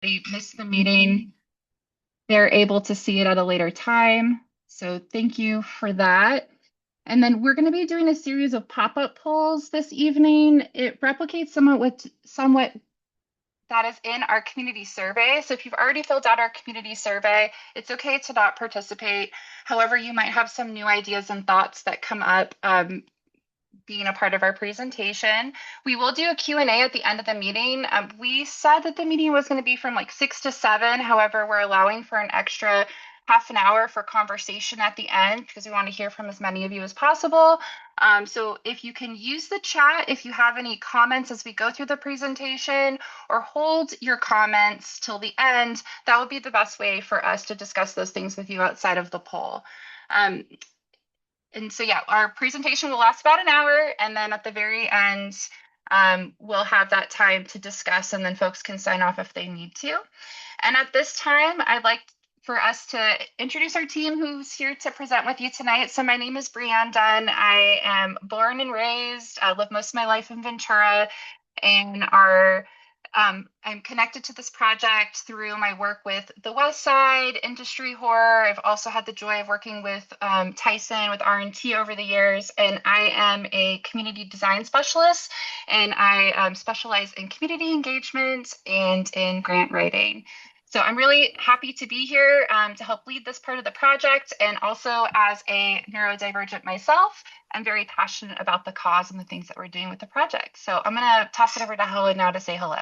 they missed the meeting, they're able to see it at a later time. So thank you for that. And then we're going to be doing a series of pop-up polls this evening. It replicates somewhat that is in our community survey. So if you've already filled out our community survey, it's okay to not participate. However, you might have some new ideas and thoughts that come up being a part of our presentation. We will do a Q&A at the end of the meeting. We said that the meeting was going to be from like 6 to 7. However, we're allowing for an extra half an hour for conversation at the end because we want to hear from as many of you as possible. So if you can use the chat, if you have any comments as we go through the presentation, or hold your comments till the end, that would be the best way for us to discuss those things with you outside of the poll. And so, yeah, our presentation will last about an hour. And then at the very end, we'll have that time to discuss, and then folks can sign off if they need to. And at this time, I'd like for us to introduce our team who's here to present with you tonight. So my name is Brianne Dunn. I am born and raised, lived most of my life in Ventura, and I'm connected to this project through my work with the Westside Industry Horror. I've also had the joy of working with Tyson with R&T over the years, and I am a community design specialist, and I specialize in community engagement and in grant writing. So I'm really happy to be here to help lead this part of the project, and also as a neurodivergent myself, I'm very passionate about the cause and the things that we're doing with the project. So I'm going to toss it over to Helen now to say hello.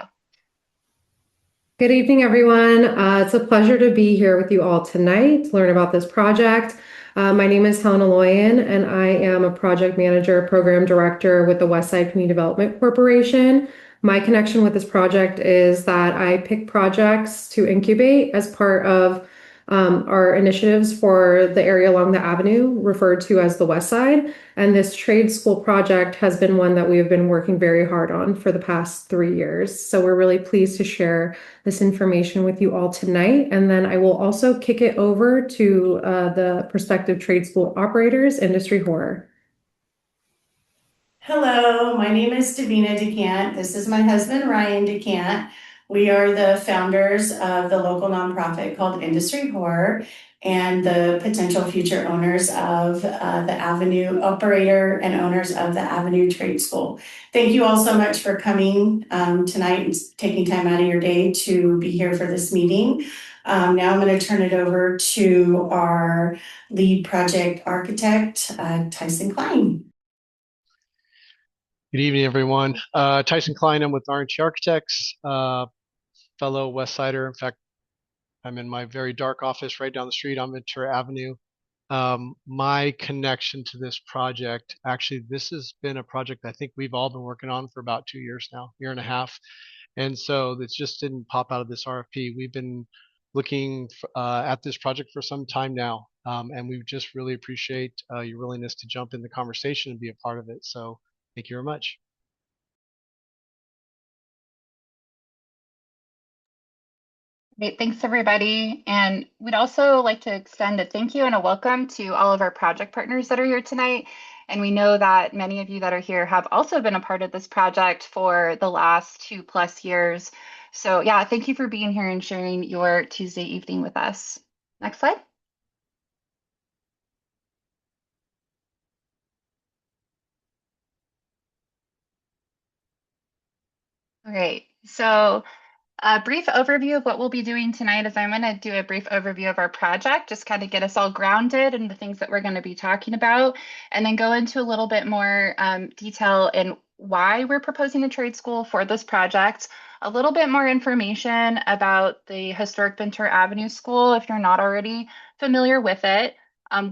Good evening, everyone. It's a pleasure to be here with you all tonight to learn about this project. My name is Helen Aloyan, and I am a project manager, program director with the Westside Community Development Corporation. My connection with this project is that I pick projects to incubate as part of our initiatives for the area along the avenue, referred to as the West Side. And this trade school project has been one that we have been working very hard on for the past 3 years. So we're really pleased to share this information with you all tonight. And then I will also kick it over to the prospective trade school operators, Industry Horror. Hello, my name is Davina DeCant. This is my husband, Ryan DeCant. We are the founders of the local nonprofit called Industry Horror and the potential future owners of the Avenue operator and owners of the Avenue Trade School. Thank you all so much for coming tonight and taking time out of your day to be here for this meeting. Now I'm going to turn it over to our lead project architect, Tyson Klein. Good evening, everyone. Tyson Klein, I'm with R&T Architects, fellow Westsider. In fact, I'm in my very dark office right down the street on Ventura Avenue. My connection to this project, actually, this has been a project I think we've all been working on for about 2 years now, year and a half. And so it just didn't pop out of this RFP. We've been looking at this project for some time now, and we just really appreciate your willingness to jump in the conversation and be a part of it. So thank you very much. Great, thanks everybody. And we'd also like to extend a thank you and a welcome to all of our project partners that are here tonight. And we know that many of you that are here have also been a part of this project for the last 2+ years. So yeah, thank you for being here and sharing your Tuesday evening with us. Next slide. All right, so a brief overview of what we'll be doing tonight is I'm going to do a brief overview of our project, just kind of get us all grounded in the things that we're going to be talking about, and then go into a little bit more detail in why we're proposing a trade school for this project, a little bit more information about the historic Ventura Avenue School if you're not already familiar with it,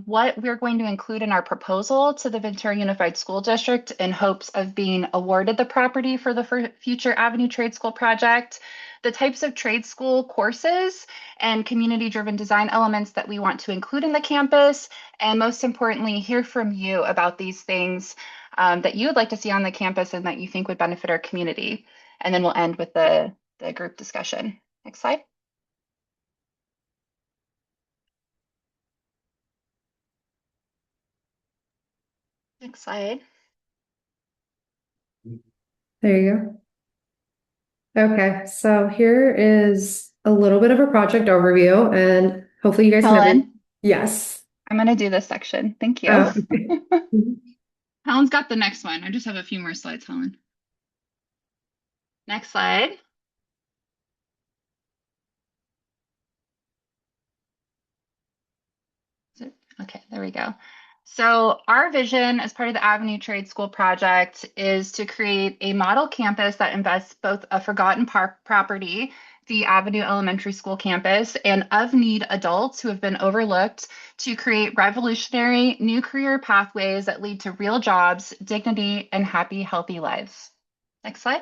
what we're going to include in our proposal to the Ventura Unified School District in hopes of being awarded the property for the future Avenue Trade School project, the types of trade school courses and community-driven design elements that we want to include in the campus, and most importantly, hear from you about these things that you would like to see on the campus and that you think would benefit our community. And then we'll end with the group discussion. Next slide. Next slide. There you go. Okay, so here is a little bit of a project overview, and hopefully you guys can every. Helen, Yes. I'm going to do this section. Thank you. Okay. Helen's got the next one. I just have a few more slides, Helen. Next slide. Okay, there we go. So our vision as part of the Avenue Trade School project is to create a model campus that invests both a forgotten property, the Avenue Elementary School campus, and of-need adults who have been overlooked to create revolutionary new career pathways that lead to real jobs, dignity, and happy, healthy lives. Next slide.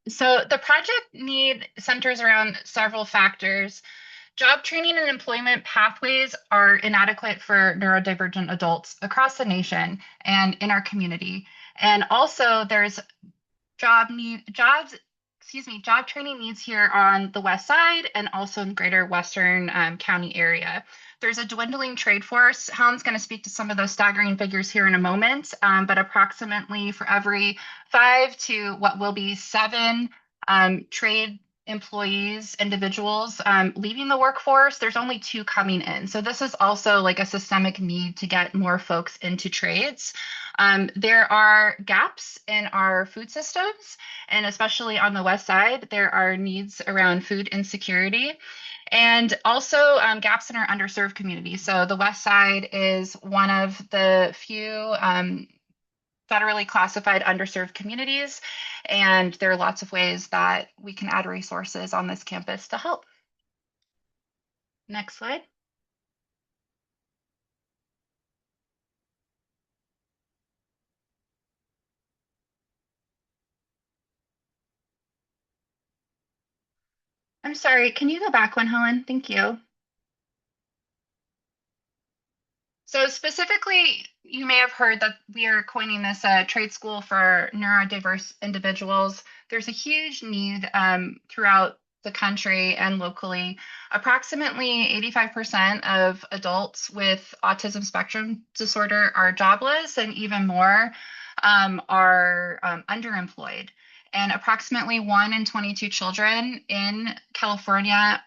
So the project need centers around several factors. Job training and employment pathways are inadequate for neurodivergent adults across the nation and in our community. And also there's job training needs here on the west side and also in greater Western County area. There's a dwindling trade force. Helen's going to speak to some of those staggering figures here in a moment, but approximately for every 5 to what will be 7 trade employees, individuals leaving the workforce, there's only 2 coming in. So this is also like a systemic need to get more folks into trades. There are gaps in our food systems, and especially on the west side, there are needs around food insecurity and also gaps in our underserved community. So the west side is one of the few federally classified underserved communities, and there are lots of ways that we can add resources on this campus to help. Next slide. I'm sorry, can you go back one, Helen? Thank you. So specifically, you may have heard that we are coining this a trade school for neurodiverse individuals. There's a huge need throughout the country and locally. Approximately 85% of adults with autism spectrum disorder are jobless, and even more are underemployed. And approximately 1 in 22 children in California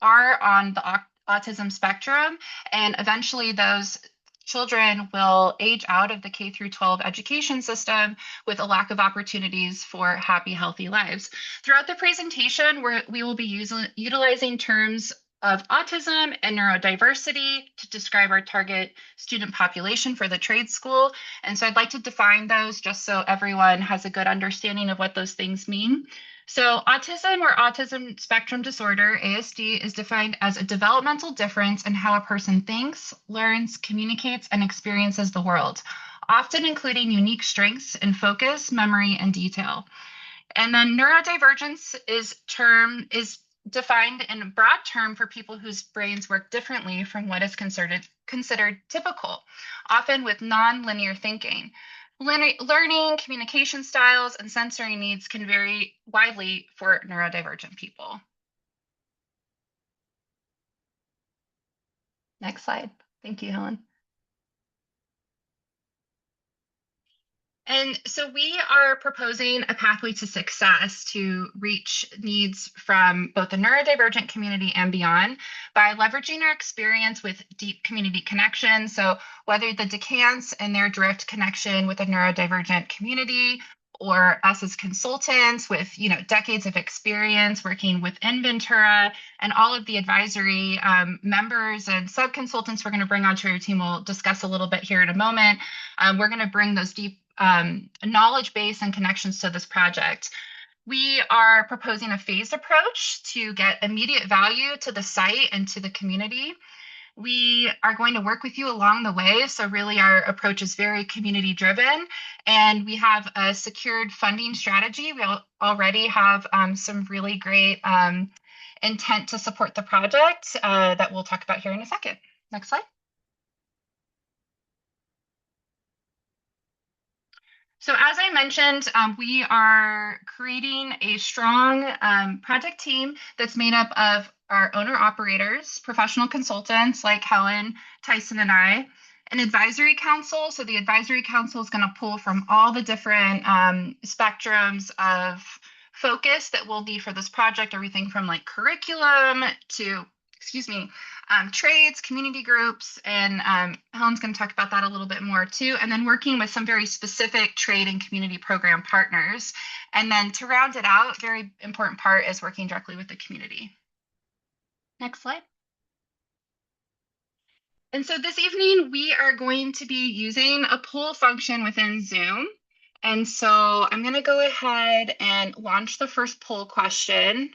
are on the autism spectrum, and eventually those children will age out of the K through 12 education system with a lack of opportunities for happy, healthy lives. Throughout the presentation, we will be utilizing terms of autism and neurodiversity to describe our target student population for the trade school. And so I'd like to define those just so everyone has a good understanding of what those things mean. So autism or autism spectrum disorder, ASD, is defined as a developmental difference in how a person thinks, learns, communicates, and experiences the world, often including unique strengths in focus, memory, and detail. And then neurodivergence is defined in a broad term for people whose brains work differently from what is considered typical, often with non-linear thinking. Learning, communication styles, and sensory needs can vary widely for neurodivergent people. Next slide. Thank you, Helen. And so we are proposing a pathway to success to reach needs from both the neurodivergent community and beyond by leveraging our experience with deep community connection. So whether the decants and their direct connection with a neurodivergent community, or us as consultants with decades of experience working within Ventura, and all of the advisory members and sub-consultants we're going to bring onto our team, we'll discuss a little bit here in a moment. We're going to bring those deep knowledge base and connections to this project. We are proposing a phased approach to get immediate value to the site and to the community. We are going to work with you along the way. So really our approach is very community driven, and we have a secured funding strategy. We already have some really great intent to support the project that we'll talk about here in a second. Next slide. So as I mentioned, we are creating a strong project team that's made up of our owner operators, professional consultants like Helen, Tyson, and I. an advisory council. So the advisory council is going to pull from all the different spectrums of focus that will be for this project, everything from like curriculum to, excuse me, trades, community groups, and Helen's going to talk about that a little bit more too. And then working with some very specific trade and community program partners. And then to round it out, very important part is working directly with the community. Next slide. And so this evening, we are going to be using a poll function within Zoom. And so I'm going to go ahead and launch the first poll question.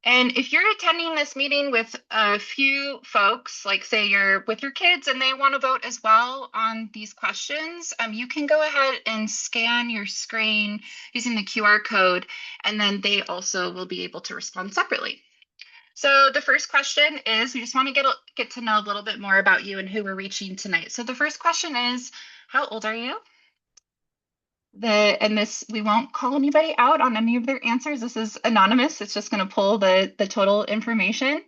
And if you're attending this meeting with a few folks, like say you're with your kids and they want to vote as well on these questions, you can go ahead and scan your screen using the QR code, and then they also will be able to respond separately. So the first question is, we just want to get to know a little bit more about you and who we're reaching tonight. So the first question is, how old are you? We won't call anybody out on any of their answers. This is anonymous. It's just going to pull the total information.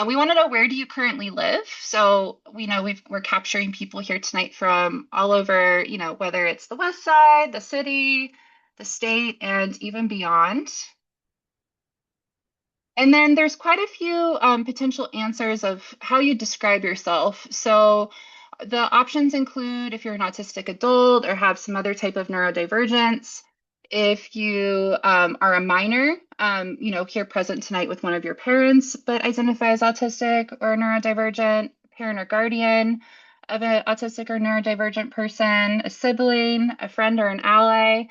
We want to know, where do you currently live? So we know we're capturing people here tonight from all over, whether it's the West Side, the city, the state, and even beyond. And then there's quite a few potential answers of how you describe yourself. So the options include if you're an autistic adult or have some other type of neurodivergence, if you are a minor, here present tonight with one of your parents, but identify as autistic or neurodivergent, parent or guardian of an autistic or neurodivergent person, a sibling, a friend or an ally.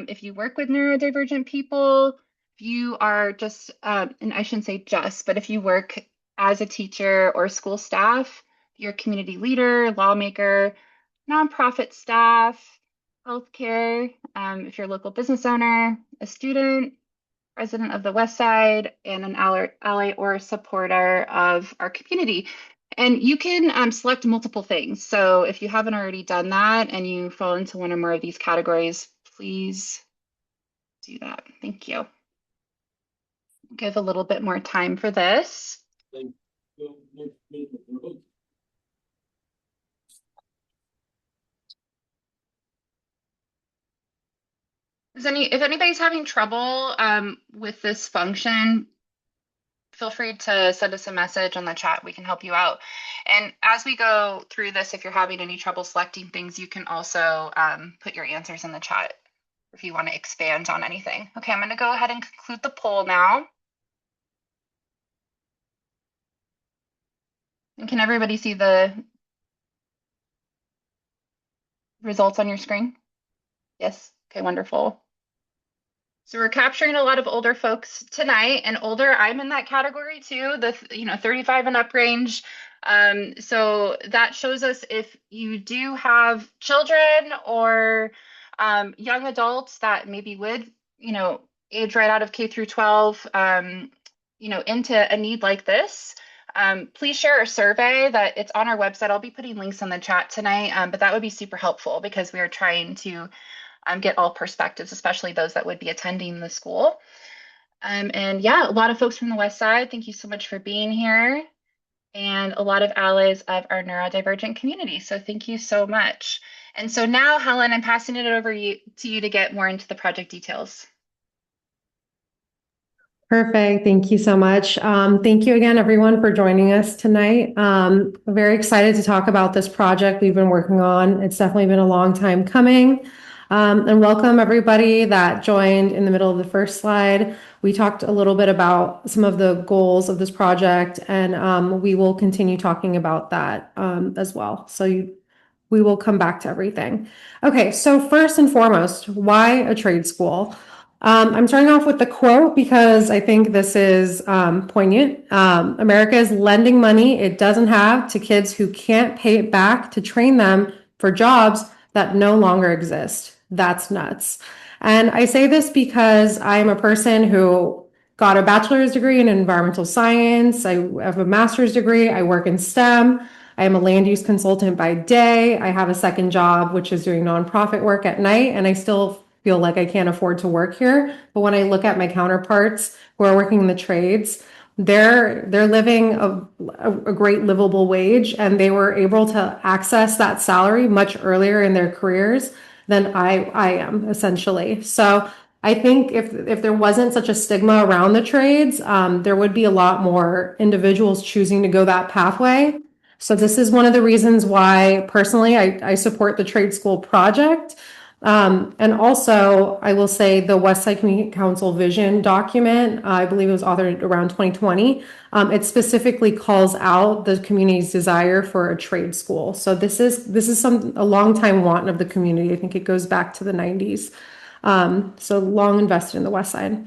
If you work with neurodivergent people, you are just, and I shouldn't say just, but if you work as a teacher or school staff, you're a community leader, lawmaker, nonprofit staff, healthcare, if you're a local business owner, a student, resident of the West Side, and an ally or supporter of our community. And you can select multiple things. So if you haven't already done that and you fall into one or more of these categories, please do that. Thank you. Give a little bit more time for this. If anybody's having trouble with this function, feel free to send us a message on the chat. We can help you out. And as we go through this, if you're having any trouble selecting things, you can also put your answers in the chat if you want to expand on anything. Okay, I'm going to go ahead and conclude the poll now. And can everybody see the results on your screen? Yes. Okay, wonderful. So we're capturing a lot of older folks tonight, and older, I'm in that category too, the 35 and up range. So that shows us if you do have children or young adults that maybe would, age right out of K through 12, into a need like this. Please share our survey that it's on our website. I'll be putting links in the chat tonight, but that would be super helpful because we are trying to get all perspectives, especially those that would be attending the school. And yeah, a lot of folks from the West Side, thank you so much for being here. And a lot of allies of our neurodivergent community. So thank you so much. And so now, Helen, I'm passing it over to you to get more into the project details. Perfect. Thank you so much. Thank you again, everyone, for joining us tonight. I'm very excited to talk about this project we've been working on. It's definitely been a long time coming. And welcome everybody that joined in the middle of the first slide. We talked a little bit about some of the goals of this project, and we will continue talking about that as well. So we will come back to everything. Okay, so first and foremost, why a trade school? I'm starting off with the quote because I think this is poignant. America is lending money it doesn't have to kids who can't pay it back to train them for jobs that no longer exist. That's nuts. And I say this because I'm a person who got a bachelor's degree in environmental science. I have a master's degree. I work in STEM. I am a land use consultant by day. I have a second job, which is doing nonprofit work at night, and I still feel like I can't afford to work here. But when I look at my counterparts who are working in the trades, they're living a great livable wage, and they were able to access that salary much earlier in their careers than I am, essentially. So I think if there wasn't such a stigma around the trades, there would be a lot more individuals choosing to go that pathway. So this is one of the reasons why personally I support the trade school project. And also, I will say the Westside Community Council vision document, I believe it was authored around 2020. It specifically calls out the community's desire for a trade school. So this is a long time want of the community. I think it goes back to the 90s. So long invested in the West Side.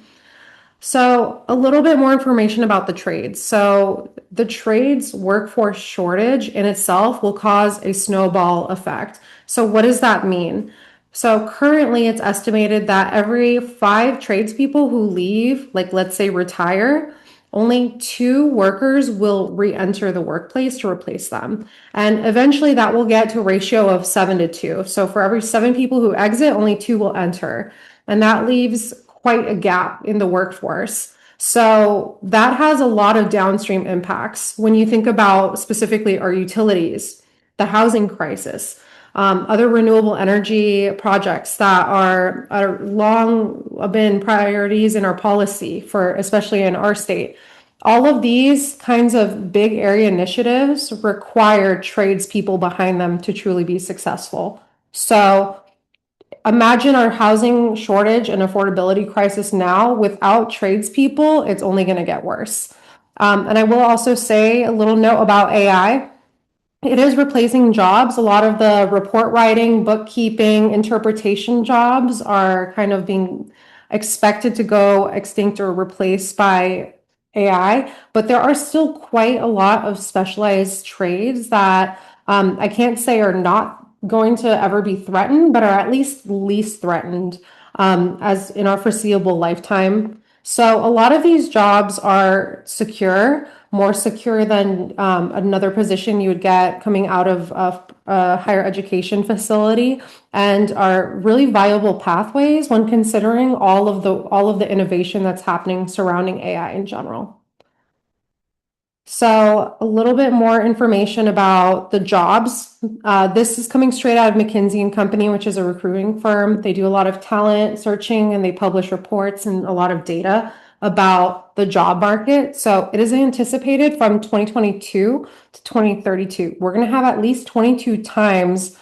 So a little bit more information about the trades. So the trades workforce shortage in itself will cause a snowball effect. So what does that mean? So currently it's estimated that every 5 tradespeople who leave, like let's say retire, only 2 workers will re-enter the workplace to replace them. And eventually that will get to a ratio of 7 to 2. So for every 7 people who exit, only 2 will enter. And that leaves quite a gap in the workforce. So that has a lot of downstream impacts. When you think about specifically our utilities, the housing crisis, other renewable energy projects that are long been priorities in our policy for, especially in our state. All of these kinds of big area initiatives require tradespeople behind them to truly be successful. So imagine our housing shortage and affordability crisis now. Without tradespeople, it's only going to get worse. And I will also say a little note about AI. It is replacing jobs. A lot of the report writing, bookkeeping, interpretation jobs are kind of being expected to go extinct or replaced by AI, but there are still quite a lot of specialized trades that I can't say are not going to ever be threatened, but are at least least threatened as in our foreseeable lifetime. So a lot of these jobs are secure, more secure than another position you would get coming out of a higher education facility, and are really viable pathways when considering all of the innovation that's happening surrounding AI in general. So a little bit more information about the jobs. This is coming straight out of McKinsey and Company, which is a recruiting firm. They do a lot of talent searching and they publish reports and a lot of data about the job market. So it is anticipated from 2022 to 2032. We're going to have at least 22 times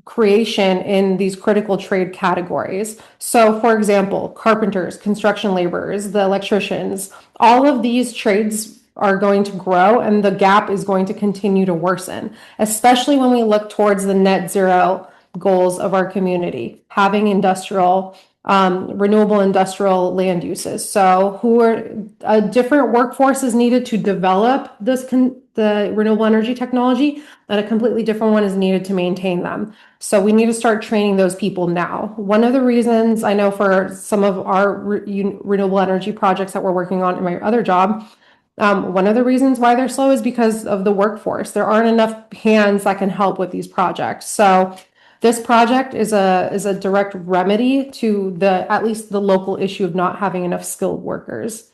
creation in these critical trade categories. So, for example, carpenters, construction laborers, the electricians, all of these trades are going to grow and the gap is going to continue to worsen, especially when we look towards the net zero goals of our community, having renewable industrial land uses. So a different workforce is needed to develop the renewable energy technology, and a completely different one is needed to maintain them. So we need to start training those people now. One of the reasons I know for some of our renewable energy projects that we're working on in my other job, one of the reasons why they're slow is because of the workforce. There aren't enough hands that can help with these projects. So this project is a direct remedy to at least the local issue of not having enough skilled workers.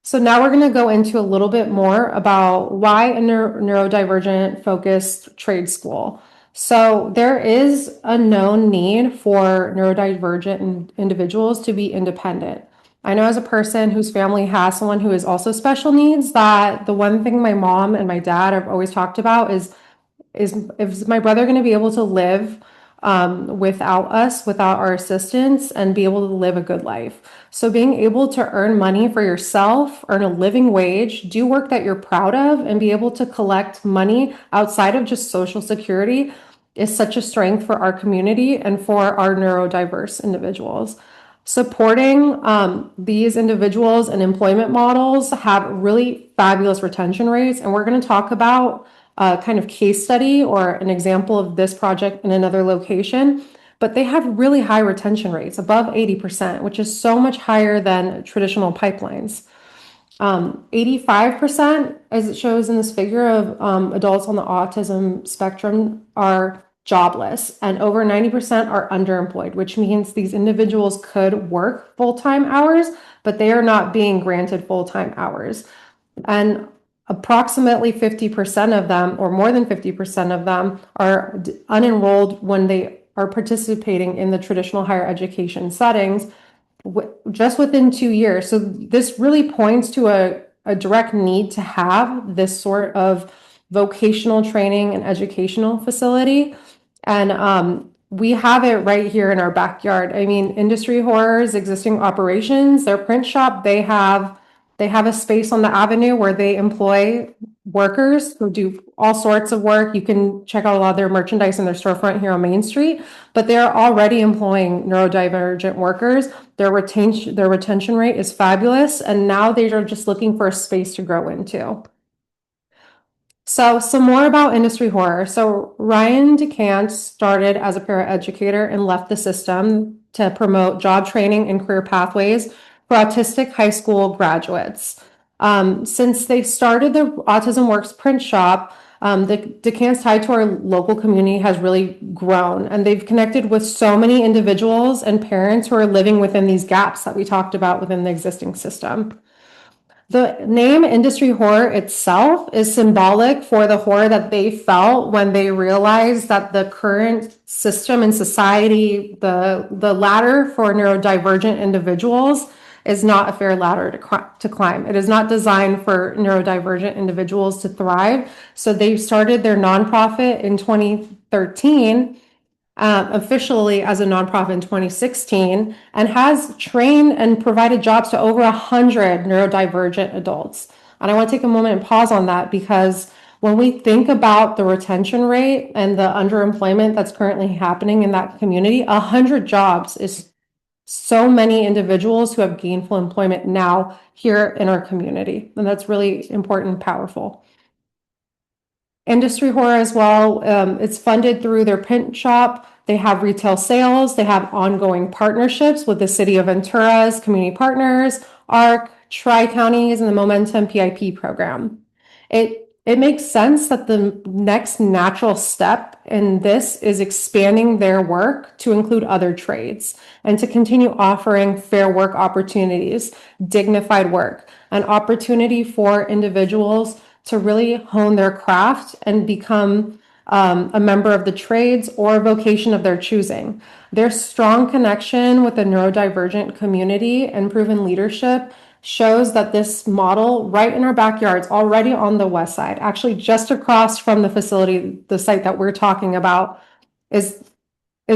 So now we're going to go into a little bit more about why a neurodivergent focused trade school. So there is a known need for neurodivergent individuals to be independent. I know as a person whose family has someone who is also special needs, that the one thing my mom and my dad have always talked about is my brother going to be able to live without us, without our assistance, and be able to live a good life. So being able to earn money for yourself, earn a living wage, do work that you're proud of, and be able to collect money outside of just Social Security is such a strength for our community and for our neurodiverse individuals. Supporting these individuals and employment models have really fabulous retention rates, and we're going to talk about a kind of case study or an example of this project in another location, but they have really high retention rates, above 80%, which is so much higher than traditional pipelines. 85%, as it shows in this figure, of adults on the autism spectrum are jobless, and over 90% are underemployed, which means these individuals could work full-time hours, but they are not being granted full-time hours. And approximately 50% of them, or more than 50% of them, are unenrolled when they are participating in the traditional higher education settings just within 2 years. So this really points to a direct need to have this sort of vocational training and educational facility. And we have it right here in our backyard. I mean, Industry Horror's existing operations, their print shop, they have a space on the avenue where they employ workers who do all sorts of work. You can check out a lot of their merchandise in their storefront here on Main Street, but they're already employing neurodivergent workers. Their retention rate is fabulous, and now they are just looking for a space to grow into. So some more about Industry Horror. So Ryan DeCant started as a paraeducator and left the system to promote job training and career pathways for autistic high school graduates. Since they started the Autism Works print shop, the DeCant's tie to our local community has really grown, and they've connected with so many individuals and parents who are living within these gaps that we talked about within the existing system. The name Industry Horror itself is symbolic for the horror that they felt when they realized that the current system in society, the ladder for neurodivergent individuals, is not a fair ladder to climb. It is not designed for neurodivergent individuals to thrive. So they started their nonprofit in 2013, officially as a nonprofit in 2016, and has trained and provided jobs to over 100 neurodivergent adults. And I want to take a moment and pause on that, because when we think about the retention rate and the underemployment that's currently happening in that community, 100 jobs is so many individuals who have gainful employment now here in our community. And that's really important and powerful. Industry Horror as well, it's funded through their print shop. They have retail sales. They have ongoing partnerships with the City of Ventura's community partners, ARC, Tri-Counties, and the Momentum PIP program. It makes sense that the next natural step in this is expanding their work to include other trades and to continue offering fair work opportunities, dignified work, an opportunity for individuals to really hone their craft and become a member of the trades or vocation of their choosing. Their strong connection with the neurodivergent community and proven leadership shows that this model right in our backyards, already on the west side, actually just across from the facility, the site that we're talking about, is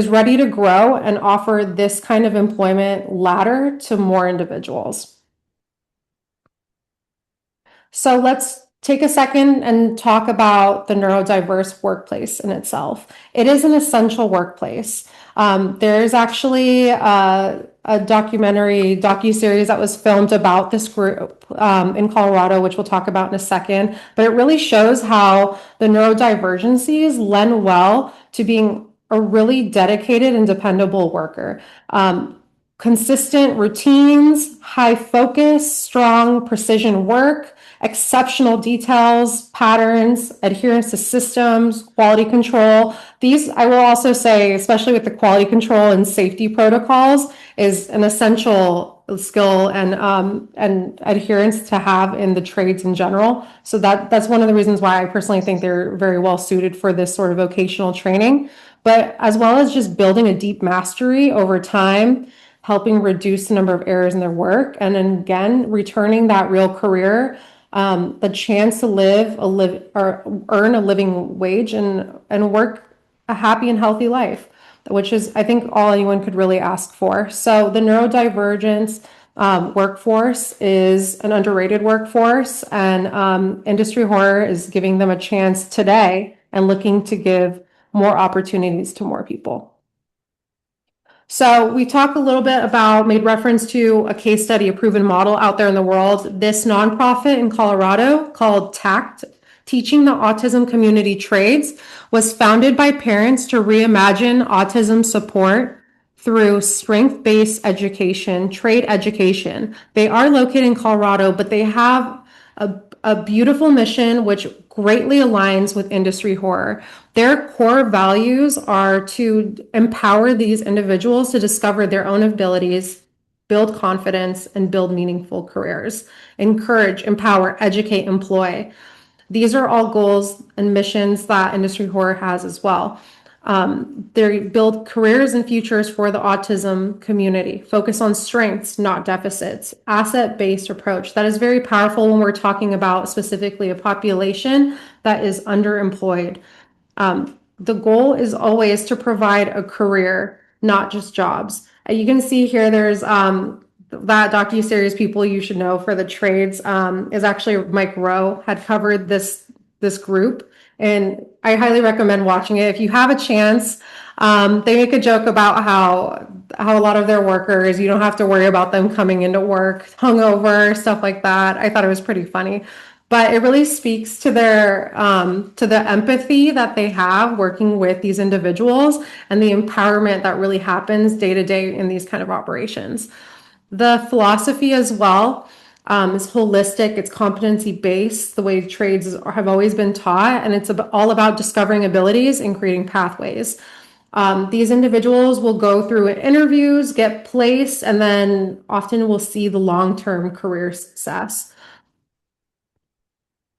ready to grow and offer this kind of employment ladder to more individuals. So let's take a second and talk about the neurodiverse workplace in itself. It is an essential workplace. There's actually a docuseries that was filmed about this group in Colorado, which we'll talk about in a second. But it really shows how the neurodivergencies lend well to being a really dedicated and dependable worker. Consistent routines, high focus, strong precision work, exceptional details, patterns, adherence to systems, quality control. These, I will also say, especially with the quality control and safety protocols, is an essential skill and adherence to have in the trades in general. So that's one of the reasons why I personally think they're very well suited for this sort of vocational training. But as well as just building a deep mastery over time, helping reduce the number of errors in their work, and then again, returning that real career, the chance to or earn a living wage and work a happy and healthy life, which is, I think, all anyone could really ask for. So the neurodivergence workforce is an underrated workforce, and Industry Horror is giving them a chance today and looking to give more opportunities to more people. So we talked a little bit about, made reference to a case study, a proven model out there in the world. This nonprofit in Colorado called TACT, Teaching the Autism Community Trades, was founded by parents to reimagine autism support through strength-based education, trade education. They are located in Colorado, but they have a beautiful mission which greatly aligns with industry horror. Their core values are to empower these individuals to discover their own abilities, build confidence, and build meaningful careers. Encourage, empower, educate, employ. These are all goals and missions that Industry Horror has as well. They build careers and futures for the autism community, focus on strengths, not deficits, asset-based approach. That is very powerful when we're talking about specifically a population that is underemployed. The goal is always to provide a career, not just jobs. You can see here there's that docuseries People You Should Know for the trades is actually Mike Rowe had covered this group, and I highly recommend watching it if you have a chance. They make a joke about how a lot of their workers, you don't have to worry about them coming into work hungover, stuff like that. I thought it was pretty funny, but it really speaks to their to the empathy that they have working with these individuals and the empowerment that really happens day to day in these kind of operations. The philosophy as well is holistic, it's competency based, the way trades have always been taught, and it's all about discovering abilities and creating pathways. These individuals will go through interviews, get placed, and then often will see the long-term career success.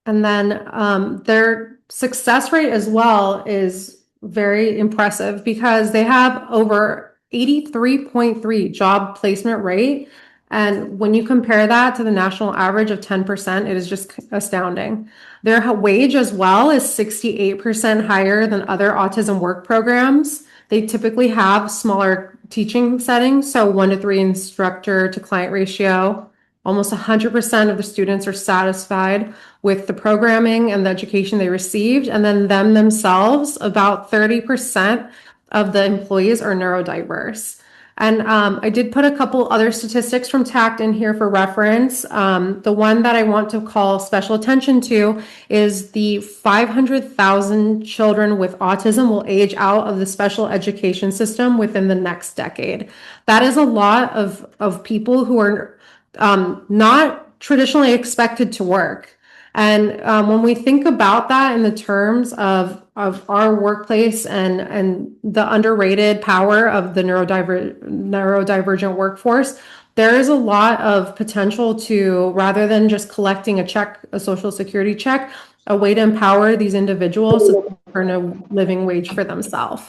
And then their success rate as well is very impressive because they have over 83.3 job placement rate. And when you compare that to the national average of 10%, it is just astounding. Their wage as well is 68% higher than other autism work programs. They typically have smaller teaching settings, so 1-to-3 instructor to client ratio. Almost 100% of the students are satisfied with the programming and the education they received. And then themselves, about 30% of the employees are neurodiverse. And I did put a couple other statistics from TACT in here for reference. The one that I want to call special attention to is the 500,000 children with autism will age out of the special education system within the next decade. That is a lot of people who are not traditionally expected to work. And when we think about that in the terms of our workplace and the underrated power of the neurodivergent workforce, there is a lot of potential to, rather than just collecting a check, a social security check, a way to empower these individuals to earn a living wage for themselves.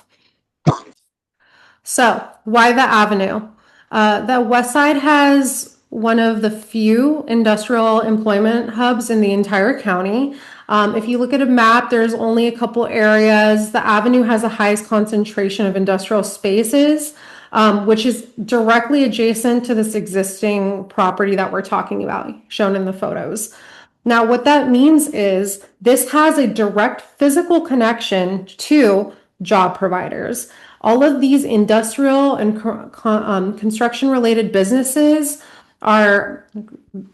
So why the Avenue? The Westside has one of the few industrial employment hubs in the entire county. If you look at a map, there's only a couple areas. The Avenue has the highest concentration of industrial spaces, which is directly adjacent to this existing property that we're talking about, shown in the photos. Now, what that means is this has a direct physical connection to job providers. All of these industrial and construction related businesses are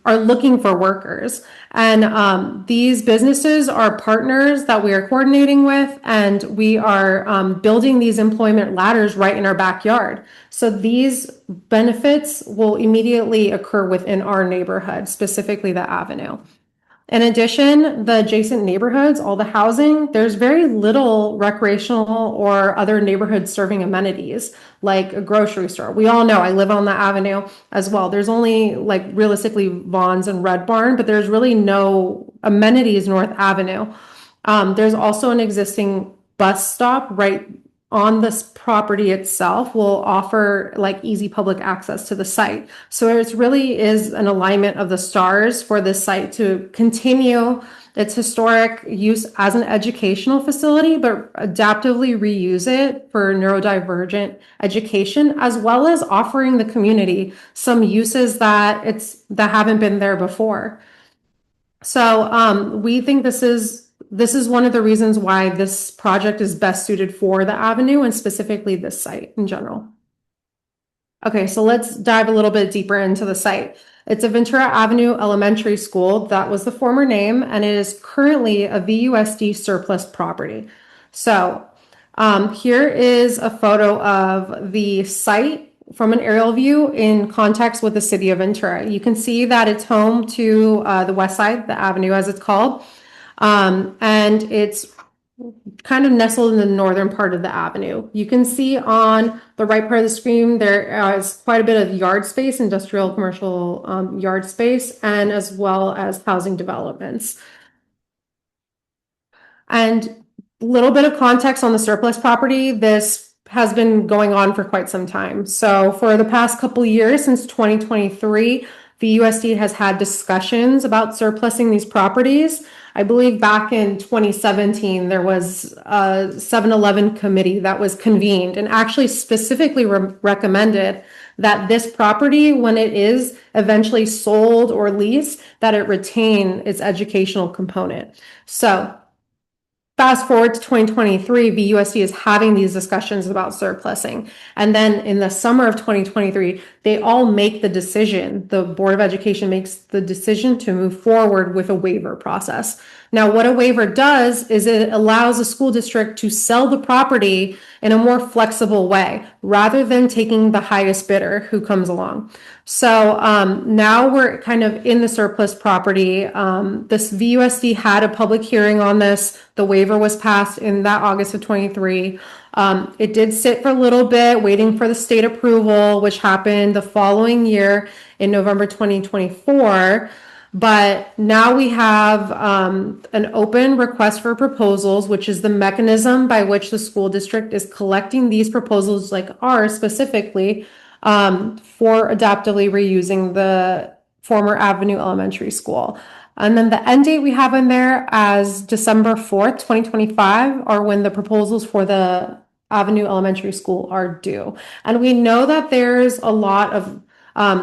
looking for workers, and these businesses are partners that we are coordinating with, and we are building these employment ladders right in our backyard. So these benefits will immediately occur within our neighborhood, specifically the Avenue. In addition, the adjacent neighborhoods, all the housing, there's very little recreational or other neighborhood serving amenities like a grocery store. We all know I live on the Avenue as well. There's only like realistically Vaughn's and Red Barn, but there's really no amenities North Avenue. There's also an existing bus stop right on this property itself will offer like easy public access to the site. So it really is an alignment of the stars for this site to continue its historic use as an educational facility, but adaptively reuse it for neurodivergent education, as well as offering the community some uses that haven't been there before. So we think this is one of the reasons why this project is best suited for the Avenue and specifically this site in general. Okay, so let's dive a little bit deeper into the site. It's a Ventura Avenue Elementary School. That was the former name, and it is currently a VUSD surplus property. So here is a photo of the site from an aerial view in context with the city of Ventura. You can see that it's home to the Westside, the avenue as it's called, and it's kind of nestled in the northern part of the avenue. You can see on the right part of the screen there is quite a bit of yard space, industrial commercial yard space, and as well as housing developments. And a little bit of context on the surplus property. This has been going on for quite some time. So for the past couple of years, since 2023, the USD has had discussions about surplusing these properties. I believe back in 2017, there was a 7-Eleven committee that was convened and actually specifically recommended that this property, when it is eventually sold or leased, that it retain its educational component. So fast forward to 2023, VUSD is having these discussions about surplusing. And then in the summer of 2023, they all make the decision. The Board of Education makes the decision to move forward with a waiver process. Now, what a waiver does is it allows a school district to sell the property in a more flexible way, rather than taking the highest bidder who comes along. So now we're kind of in the surplus property. This VUSD had a public hearing on this. The waiver was passed in that August of 23. It did sit for a little bit, waiting for the state approval, which happened the following year in November 2024. But now we have an open request for proposals, which is the mechanism by which the school district is collecting these proposals, like ours specifically, for adaptively reusing the former Avenue Elementary School. And then the end date we have in there as December 4th, 2025, are when the proposals for the Avenue Elementary School are due. And we know that there's a lot of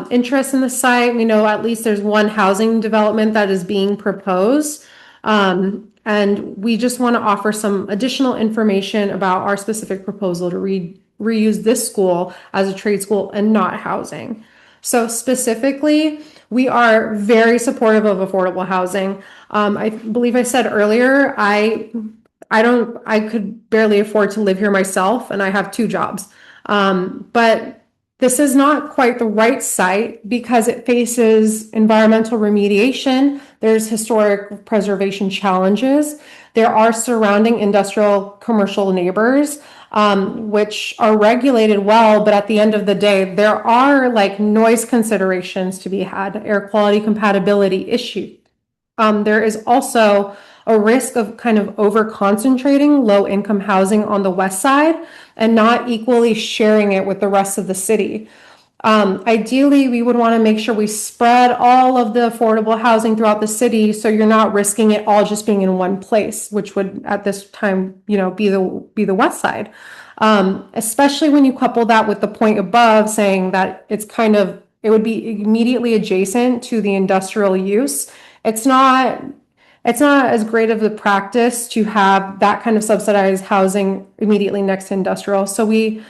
interest in the site. We know at least there's one housing development that is being proposed. And we just want to offer some additional information about our specific proposal to reuse this school as a trade school and not housing. So specifically, we are very supportive of affordable housing. I believe I said earlier, I could barely afford to live here myself, and I have 2 jobs. But this is not quite the right site because it faces environmental remediation. There's historic preservation challenges. There are surrounding industrial commercial neighbors, which are regulated well, but at the end of the day, there are like noise considerations to be had, air quality compatibility issue. There is also a risk of kind of over concentrating low income housing on the west side and not equally sharing it with the rest of the city. Ideally, we would want to make sure we spread all of the affordable housing throughout the city, so you're not risking it all just being in one place, which would at this time, be the west side. Especially when you couple that with the point above saying that it would be immediately adjacent to the industrial use. It's not as great of a practice to have that kind of subsidized housing immediately next to industrial. So we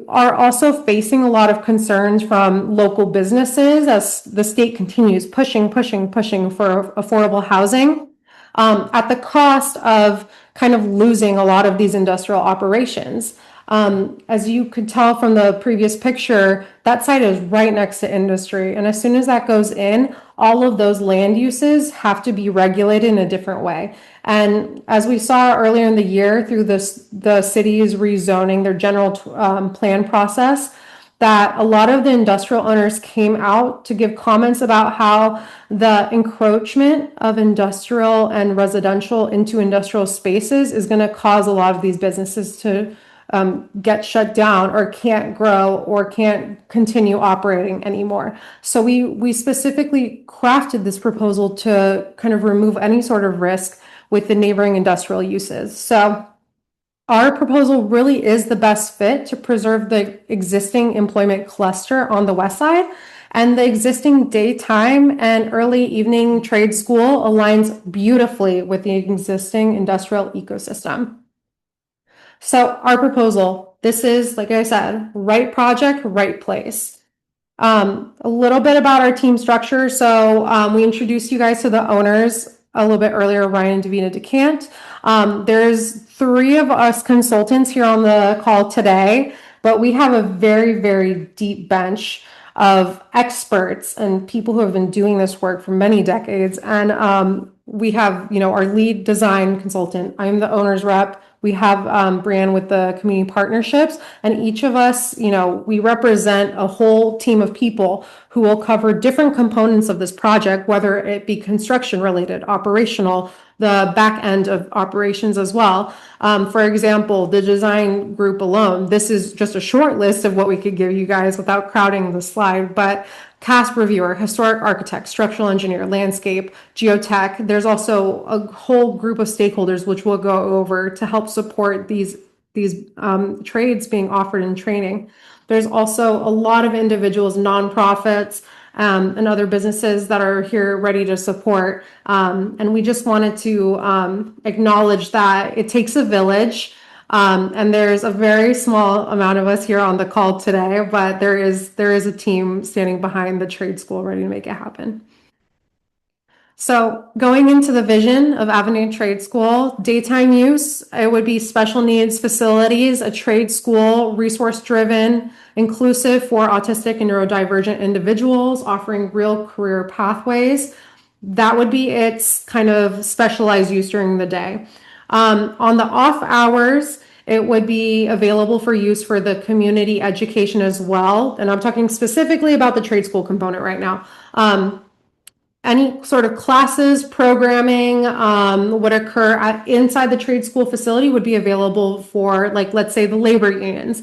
are also facing a lot of concerns from local businesses as the state continues pushing for affordable housing at the cost of kind of losing a lot of these industrial operations. As you could tell from the previous picture, that site is right next to industry. And as soon as that goes in, all of those land uses have to be regulated in a different way. And as we saw earlier in the year through the city's rezoning, their general plan process, that a lot of the industrial owners came out to give comments about how the encroachment of industrial and residential into industrial spaces is going to cause a lot of these businesses to get shut down or can't grow or can't continue operating anymore. So we specifically crafted this proposal to kind of remove any sort of risk with the neighboring industrial uses. So our proposal really is the best fit to preserve the existing employment cluster on the west side, and the existing daytime and early evening trade school aligns beautifully with the existing industrial ecosystem. So our proposal, this is, like I said, right project, right place. A little bit about our team structure. So we introduced you guys to the owners a little bit earlier, Ryan and Davina DeCant. There's 3 of us consultants here on the call today. but we have a very, very deep bench of experts and people who have been doing this work for many decades. And we have, our lead design consultant. I'm the owner's rep. We have Brianne with the community partnerships, and each of us, we represent a whole team of people who will cover different components of this project, whether it be construction related, operational, the back end of operations as well. For example, the design group alone, this is just a short list of what we could give you guys without crowding the slide, but cast reviewer, historic architect, structural engineer, landscape, geotech. There's also a whole group of stakeholders which we'll go over to help support these trades being offered in training. There's also a lot of individuals, nonprofits, and other businesses that are here ready to support. And we just wanted to acknowledge that it takes a village. And there's a very small amount of us here on the call today, but there is a team standing behind the trade school ready to make it happen. So going into the vision of Avenue Trade School, daytime use, it would be special needs facilities, a trade school, resource driven, inclusive for autistic and neurodivergent individuals, offering real career pathways. That would be its kind of specialized use during the day. On the off hours, it would be available for use for the community education as well. And I'm talking specifically about the trade school component right now. Any sort of classes, programming would occur inside the trade school facility would be available for, like, let's say the labor unions.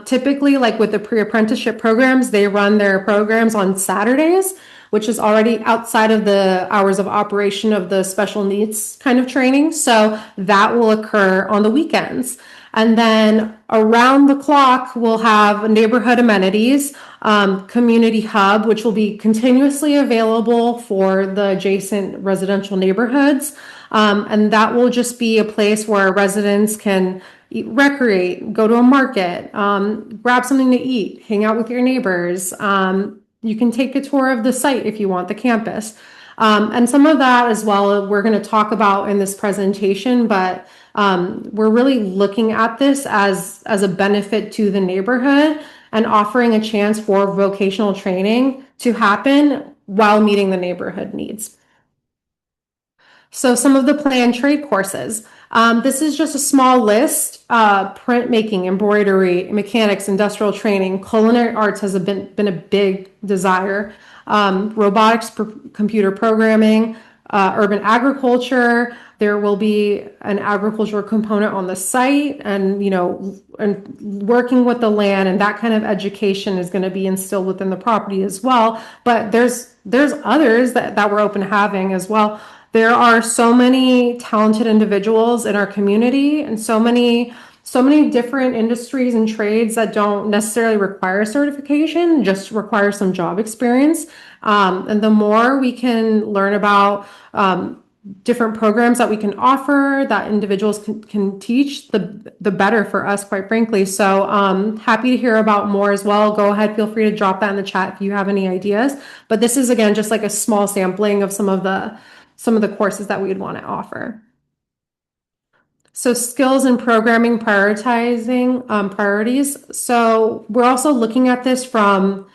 Typically, like with the pre-apprenticeship programs, they run their programs on Saturdays, which is already outside of the hours of operation of the special needs kind of training. So that will occur on the weekends. And then around the clock, we'll have neighborhood amenities, community hub, which will be continuously available for the adjacent residential neighborhoods. And that will just be a place where residents can recreate, go to a market, grab something to eat, hang out with your neighbors. You can take a tour of the site if you want, the campus. And some of that as well, we're going to talk about in this presentation, but we're really looking at this as a benefit to the neighborhood and offering a chance for vocational training to happen while meeting the neighborhood needs. So some of the planned trade courses. This is just a small list. Printmaking, embroidery, mechanics, industrial training, culinary arts has been a big desire. Robotics, computer programming, urban agriculture. There will be an agricultural component on the site, and and working with the land, and that kind of education is going to be instilled within the property as well. But there's others that we're open to having as well. There are so many talented individuals in our community, and so many different industries and trades that don't necessarily require certification, just require some job experience. And the more we can learn about different programs that we can offer, that individuals can teach, the better for us, quite frankly. So happy to hear about more as well. Go ahead, feel free to drop that in the chat if you have any ideas. But this is, again, just like a small sampling of some of the courses that we would want to offer. So skills and programming prioritizing priorities. So we're also looking at this from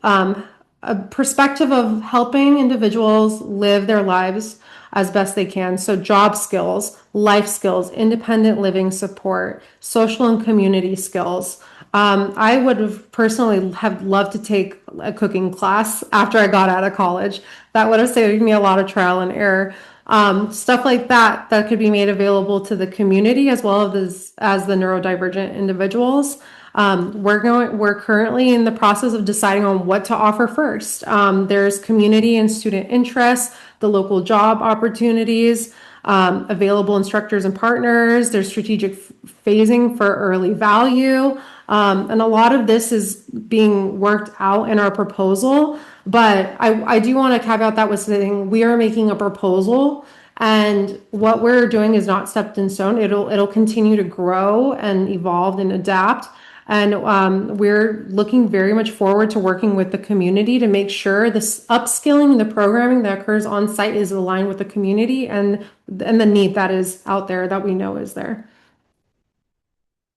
a perspective of helping individuals live their lives as best they can. So job skills, life skills, independent living support, social and community skills. I would have personally have loved to take a cooking class after I got out of college. That would have saved me a lot of trial and error. Stuff like that could be made available to the community as well as the neurodivergent individuals. We're currently in the process of deciding on what to offer first. There's community and student interests, the local job opportunities, available instructors and partners. There's strategic phasing for early value. And a lot of this is being worked out in our proposal. But I do want to caveat that with saying we are making a proposal, and what we're doing is not stepped in stone. It'll continue to grow and evolve and adapt. And we're looking very much forward to working with the community to make sure this upskilling and the programming that occurs on site is aligned with the community and the need that is out there that we know is there.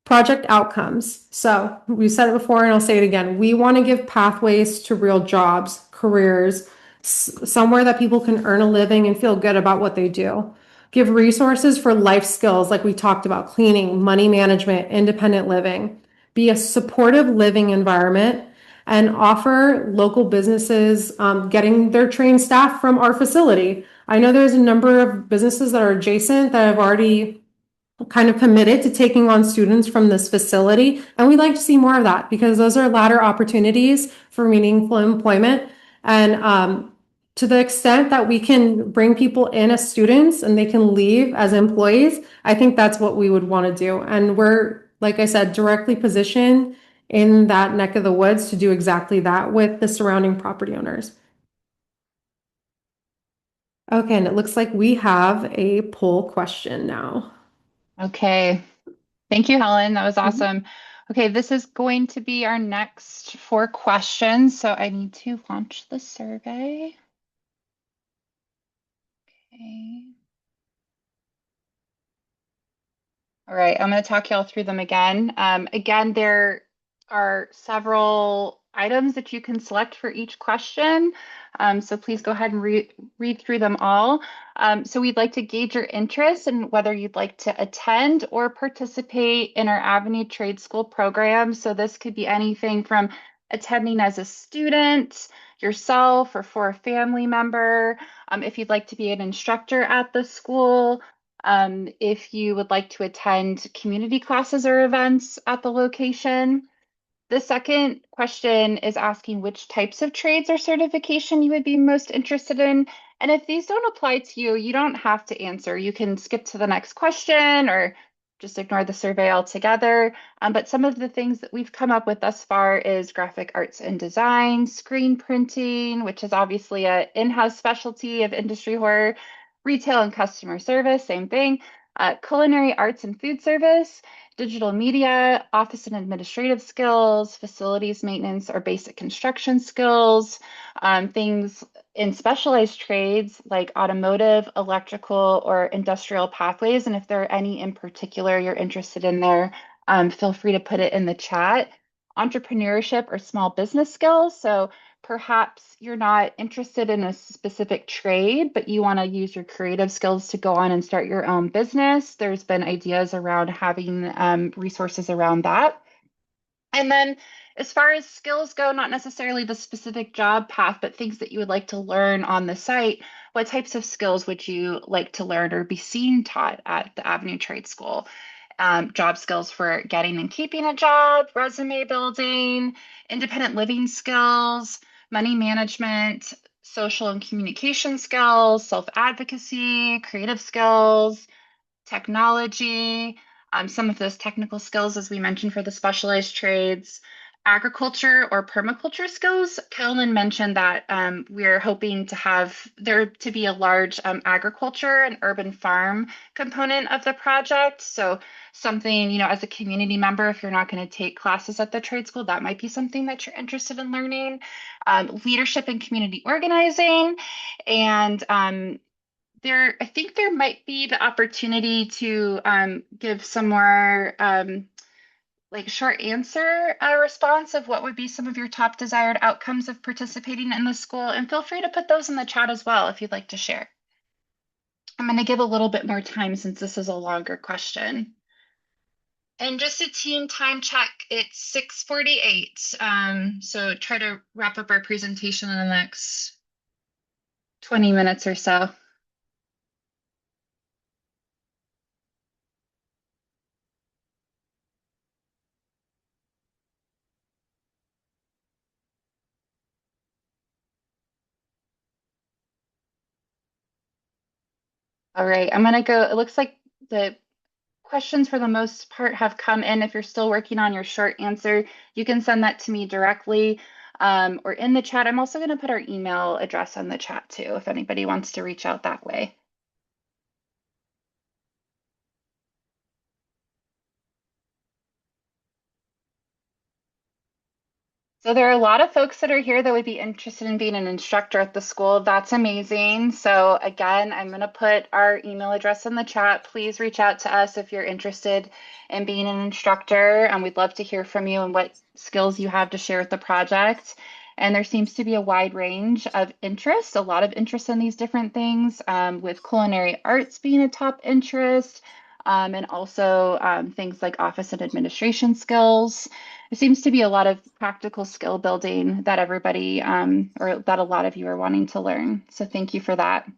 Project outcomes. So we said it before and I'll say it again. We want to give pathways to real jobs, careers, somewhere that people can earn a living and feel good about what they do. Give resources for life skills like we talked about, cleaning, money management, independent living. Be a supportive living environment and offer local businesses getting their trained staff from our facility. I know there's a number of businesses that are adjacent that have already kind of committed to taking on students from this facility. And we'd like to see more of that because those are ladder opportunities for meaningful employment. And to the extent that we can bring people in as students and they can leave as employees, I think that's what we would want to do. And we're, like I said, directly positioned in that neck of the woods to do exactly that with the surrounding property owners. Okay, and it looks like we have a poll question now. Okay. Thank you, Helen. That was awesome. Okay, this is going to be our next 4 questions. So I need to launch the survey. Okay. All right, I'm going to talk y'all through them again. Again, there are several items that you can select for each question. So please go ahead and read through them all. So we'd like to gauge your interest in whether you'd like to attend or participate in our Avenue Trade School program. So this could be anything from attending as a student, yourself, or for a family member. If you'd like to be an instructor at the school, if you would like to attend community classes or events at the location. The second question is asking which types of trades or certification you would be most interested in. And if these don't apply to you, you don't have to answer. You can skip to the next question or just ignore the survey altogether. But some of the things that we've come up with thus far is graphic arts and design, screen printing, which is obviously an in-house specialty of industry horror, retail and customer service, same thing, culinary arts and food service, digital media, office and administrative skills, facilities maintenance or basic construction skills, things in specialized trades like automotive, electrical, or industrial pathways. And if there are any in particular you're interested in there, feel free to put it in the chat. Entrepreneurship or small business skills. So perhaps you're not interested in a specific trade, but you want to use your creative skills to go on and start your own business. There's been ideas around having resources around that. And then as far as skills go, not necessarily the specific job path, but things that you would like to learn on the site. What types of skills would you like to learn or be seen taught at the Avenue Trade School? Job skills for getting and keeping a job, resume building, independent living skills, money management, social and communication skills, self-advocacy, creative skills, technology, some of those technical skills, as we mentioned, for the specialized trades, agriculture or permaculture skills. Carolyn mentioned that we're hoping to have there to be a large agriculture and urban farm component of the project. So something, as a community member, if you're not going to take classes at the trade school, that might be something that you're interested in learning. Leadership and community organizing, and I think there might be the opportunity to give some more like short answer response of what would be some of your top desired outcomes of participating in the school. And feel free to put those in the chat as well if you'd like to share. I'm going to give a little bit more time since this is a longer question. And just a team time check, it's 6:48. So try to wrap up our presentation in the next 20 minutes or so. All right, I'm gonna go. It looks like the questions for the most part have come in. If you're still working on your short answer, you can send that to me directly or in the chat. I'm also going to put our email address on the chat too, if anybody wants to reach out that way. So there are a lot of folks that are here that would be interested in being an instructor at the school. That's amazing. So again, I'm going to put our email address in the chat. Please reach out to us if you're interested in being an instructor, and we'd love to hear from you and what skills you have to share with the project. And there seems to be a wide range of interest, a lot of interest in these different things, with culinary arts being a top interest, and also things like office and administration skills. There seems to be a lot of practical skill building that everybody, or that a lot of you are wanting to learn. So thank you for that.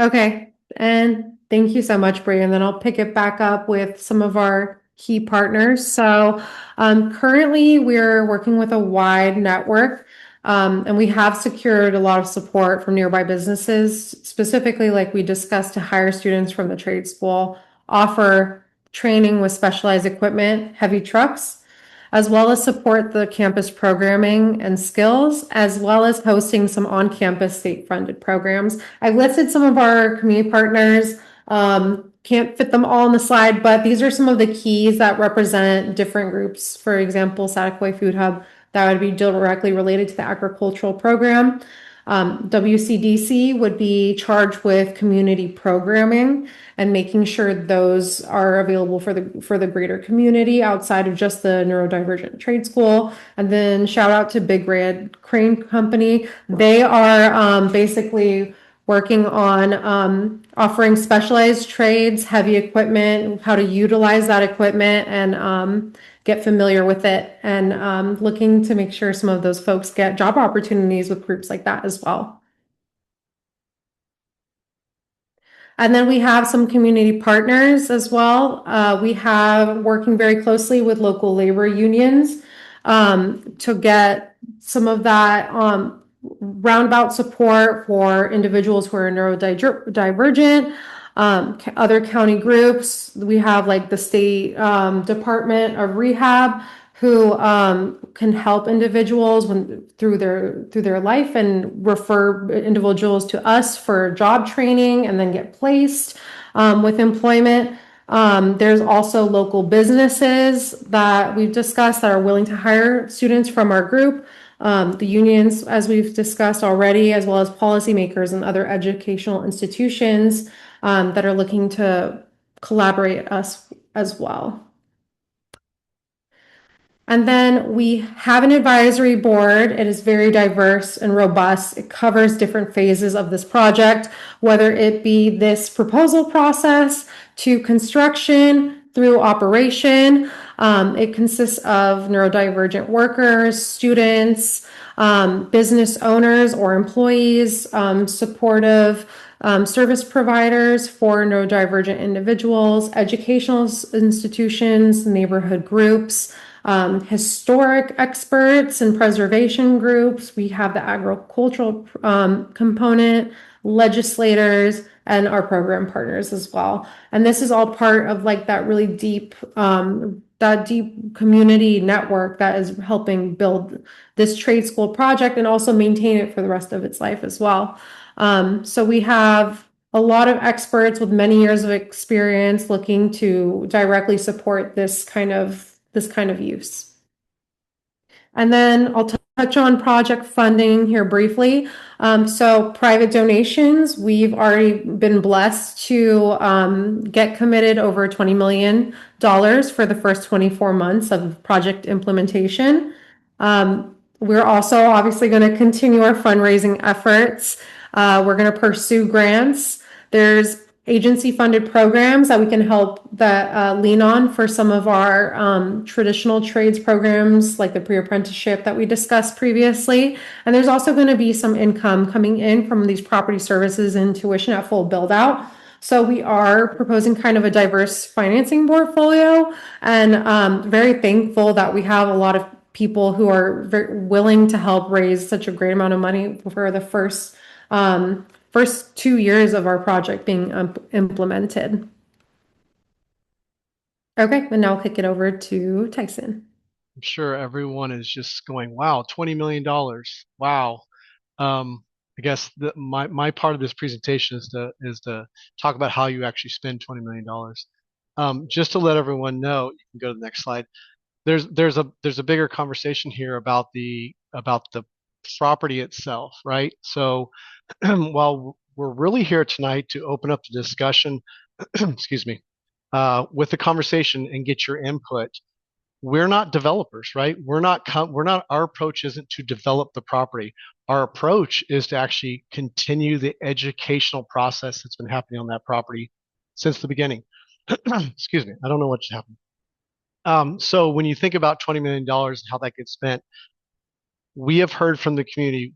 Okay, and thank you so much, Bree. And then I'll pick it back up with some of our key partners. So currently we're working with a wide network, and we have secured a lot of support from nearby businesses, specifically like we discussed to hire students from the trade school, offer training with specialized equipment, heavy trucks, as well as support the campus programming and skills, as well as hosting some on-campus state-funded programs. I've listed some of our community partners. Can't fit them all on the slide, but these are some of the keys that represent different groups. For example, Satiquoy Food Hub, that would be directly related to the agricultural program. WCDC would be charged with community programming and making sure those are available for the greater community outside of just the neurodivergent trade school. And then shout out to Big Red Crane Company. They are basically working on offering specialized trades, heavy equipment, how to utilize that equipment, and get familiar with it, and looking to make sure some of those folks get job opportunities with groups like that as well. And then we have some community partners as well. We have working very closely with local labor unions to get some of that roundabout support for individuals who are neurodivergent. Other county groups, we have like the state Department of Rehab, who can help individuals through their life and refer individuals to us for job training and then get placed with employment. There's also local businesses that we've discussed that are willing to hire students from our group. The unions, as we've discussed already, as well as policymakers and other educational institutions that are looking to collaborate us as well. And then we have an advisory board. It is very diverse and robust. It covers different phases of this project, whether it be this proposal process to construction through operation. It consists of neurodivergent workers, students, business owners or employees, supportive service providers for neurodivergent individuals, educational institutions, neighborhood groups, historic experts and preservation groups. We have the agricultural component, legislators, and our program partners as well. And this is all part of like that really deep, that deep community network that is helping build this trade school project and also maintain it for the rest of its life as well. So we have a lot of experts with many years of experience looking to directly support this kind of use. And then I'll touch on project funding here briefly. So private donations, we've already been blessed to get committed over $20 million for the first 24 months of project implementation. We're also obviously going to continue our fundraising efforts. We're going to pursue grants. There's agency funded programs that we can help that lean on for some of our traditional trades programs like the pre-apprenticeship that we discussed previously. And there's also going to be some income coming in from these property services and tuition at full build out. So we are proposing kind of a diverse financing portfolio, and very thankful that we have a lot of people who are very willing to help raise such a great amount of money for the first 2 years of our project being implemented. Okay, and now I'll kick it over to Tyson. I'm sure everyone is just going, wow, $20 million. Wow. I guess my part of this presentation is to talk about how you actually spend $20 million. Just to let everyone know, you can go to the next slide. There's a bigger conversation here about the property itself, right? So while we're really here tonight to open up the discussion, excuse me, with the conversation and get your input, we're not developers, right? Our approach isn't to develop the property. Our approach is to actually continue the educational process that's been happening on that property since the beginning. Excuse me, I don't know what just happened. So when you think about $20 million and how that gets spent, we have heard from the community,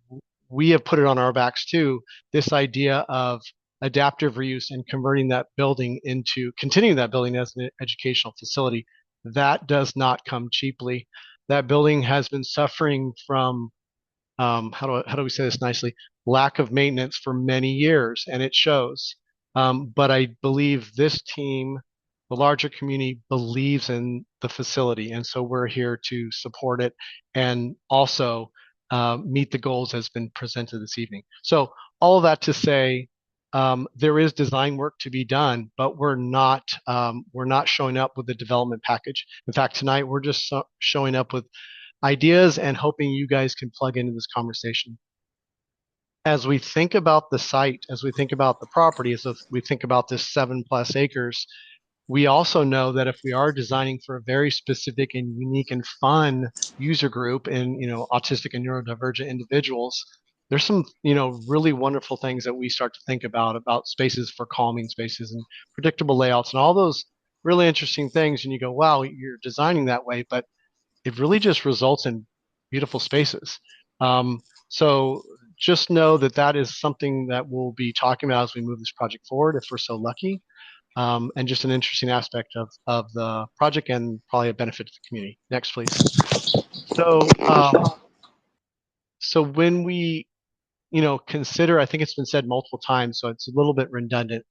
we have put it on our backs too, this idea of adaptive reuse and continuing that building as an educational facility. That does not come cheaply. That building has been suffering from how do we say this nicely? Lack of maintenance for many years, and it shows. But I believe this team, the larger community, believes in the facility, and so we're here to support it and also meet the goals as been presented this evening. So all of that to say, there is design work to be done, but we're not showing up with a development package. In fact, tonight we're just showing up with ideas and hoping you guys can plug into this conversation. As we think about the site, as we think about the property, as we think about this 7+ acres, we also know that if we are designing for a very specific and unique and fun user group and, autistic and neurodivergent individuals, there's some, really wonderful things that we start to think about spaces for calming spaces and predictable layouts and all those really interesting things. And you go, wow, you're designing that way, but it really just results in beautiful spaces. So just know that that is something that we'll be talking about as we move this project forward, if we're so lucky, and just an interesting aspect of the project and probably a benefit to the community. Next, please. So, so when we, consider, I think it's been said multiple times, so it's a little bit redundant,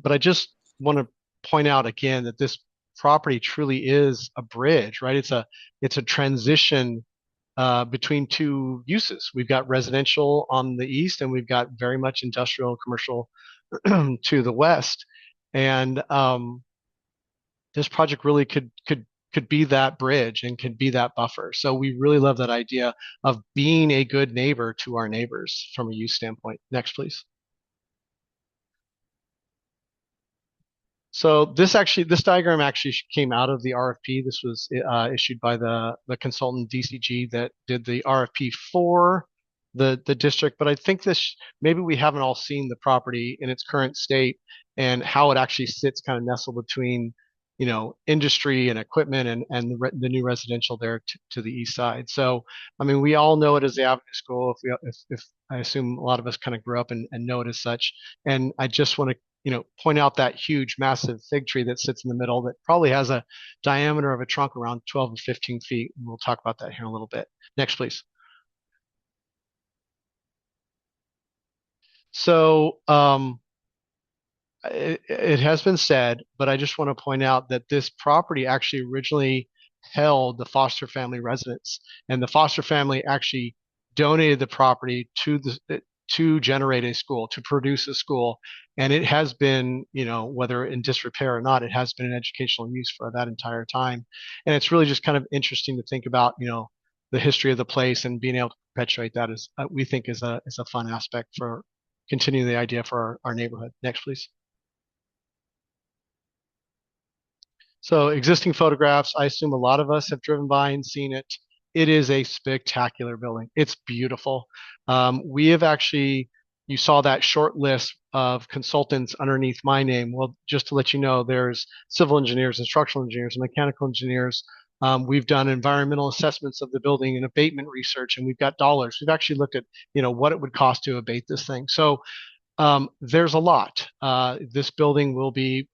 but I just want to point out again that this property truly is a bridge, right? It's a transition between two uses. We've got residential on the east, and we've got very much industrial and commercial to the west. And this project really could be that bridge and could be that buffer. So we really love that idea of being a good neighbor to our neighbors from a use standpoint. Next, please. So this diagram actually came out of the RFP. This was issued by the consultant DCG that did the RFP for the district. But I think maybe we haven't all seen the property in its current state and how it actually sits kind of nestled between, industry and equipment and the new residential there to the east side. So I mean, we all know it as the Avenue School. If I assume a lot of us kind of grew up and know it as such. And I just want to point out that huge, massive fig tree that sits in the middle that probably has a diameter of a trunk around 12 or 15 feet. And we'll talk about that here in a little bit. Next, please. So it has been said, but I just want to point out that this property actually originally held the foster family residence, and the foster family actually donated the property to generate a school, to produce a school. And it has been, whether in disrepair or not, it has been an educational use for that entire time. And it's really just kind of interesting to think about, the history of the place and being able to perpetuate that is, we think is a fun aspect for continuing the idea for our neighborhood. Next, please. So existing photographs, I assume a lot of us have driven by and seen it. It is a spectacular building. It's beautiful. We have actually, you saw that short list of consultants underneath my name. Well, just to let you know, there's civil engineers and structural engineers and mechanical engineers. We've done environmental assessments of the building and abatement research, and we've got dollars. We've actually looked at, what it would cost to abate this thing. So there's a lot. This building will be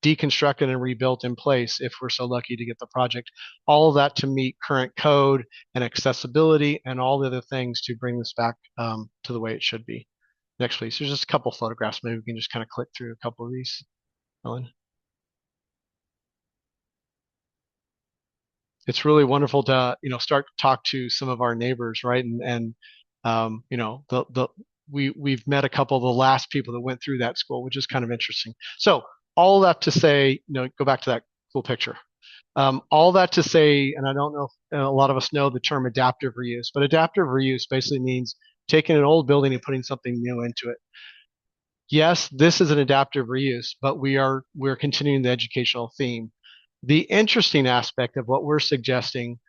deconstructed and rebuilt in place if we're so lucky to get the project. All of that to meet current code and accessibility and all the other things to bring this back to the way it should be. Next, please. There's just a couple photographs. Maybe we can just kind of click through a couple of these, Ellen. It's really wonderful to start to talk to some of our neighbors, right? And You know, we've met a couple of the last people that went through that school, which is kind of interesting. So all that to say, you know, go back to that cool picture. All that to say, and I don't know if a lot of us know the term adaptive reuse, but adaptive reuse basically means taking an old building and putting something new into it. Yes, this is an adaptive reuse, but we're continuing the educational theme. The interesting aspect of what we're suggesting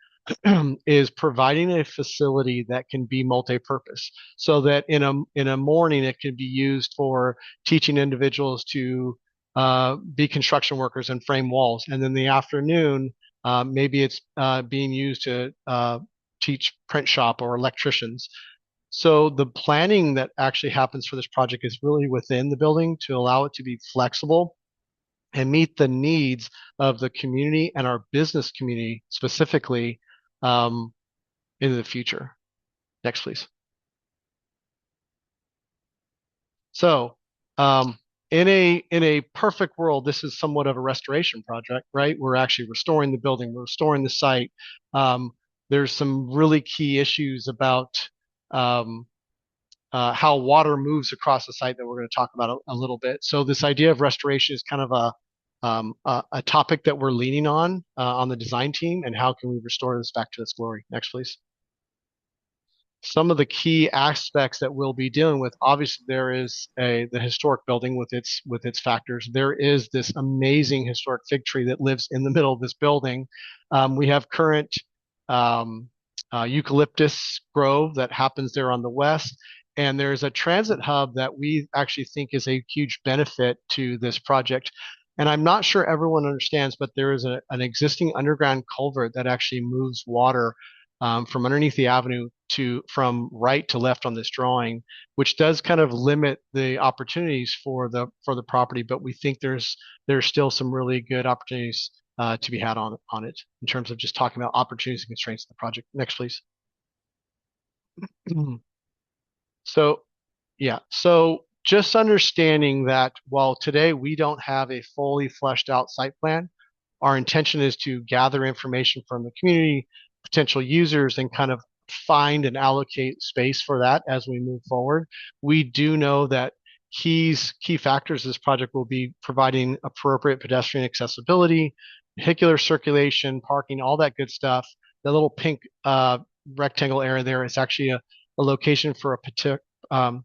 is providing a facility that can be multi-purpose, so that in a morning it can be used for teaching individuals to be construction workers and frame walls, and then the afternoon maybe it's being used to teach print shop or electricians. So the planning that actually happens for this project is really within the building to allow it to be flexible and meet the needs of the community and our business community specifically um, in the future. Next, please. So, in a perfect world, this is somewhat of a restoration project, right? We're actually restoring the building, we're restoring the site. Um, there's some really key issues about um, how water moves across the site that we're going to talk about a little bit. So this idea of restoration is kind of a topic that we're leaning on the design team, and how can we restore this back to its glory? Next, please. Some of the key aspects that we'll be dealing with, obviously there is the historic building with its factors. There is this amazing historic fig tree that lives in the middle of this building. We have current um, eucalyptus grove that happens there on the west, and there's a transit hub that we actually think is a huge benefit to this project. And I'm not sure everyone understands, but there is an existing underground culvert that actually moves water from underneath the avenue from right to left on this drawing, which does kind of limit the opportunities for the property. But we think there's still some really good opportunities to be had on it in terms of just talking about opportunities and constraints of the project. Next, please. So yeah, so just understanding that while today we don't have a fully fleshed out site plan, our intention is to gather information from the community, potential users, and kind of find and allocate space for that as we move forward. We do know that key factors of this project will be providing appropriate pedestrian accessibility, vehicular circulation, parking, all that good stuff. The little pink rectangle area there is actually a location for um,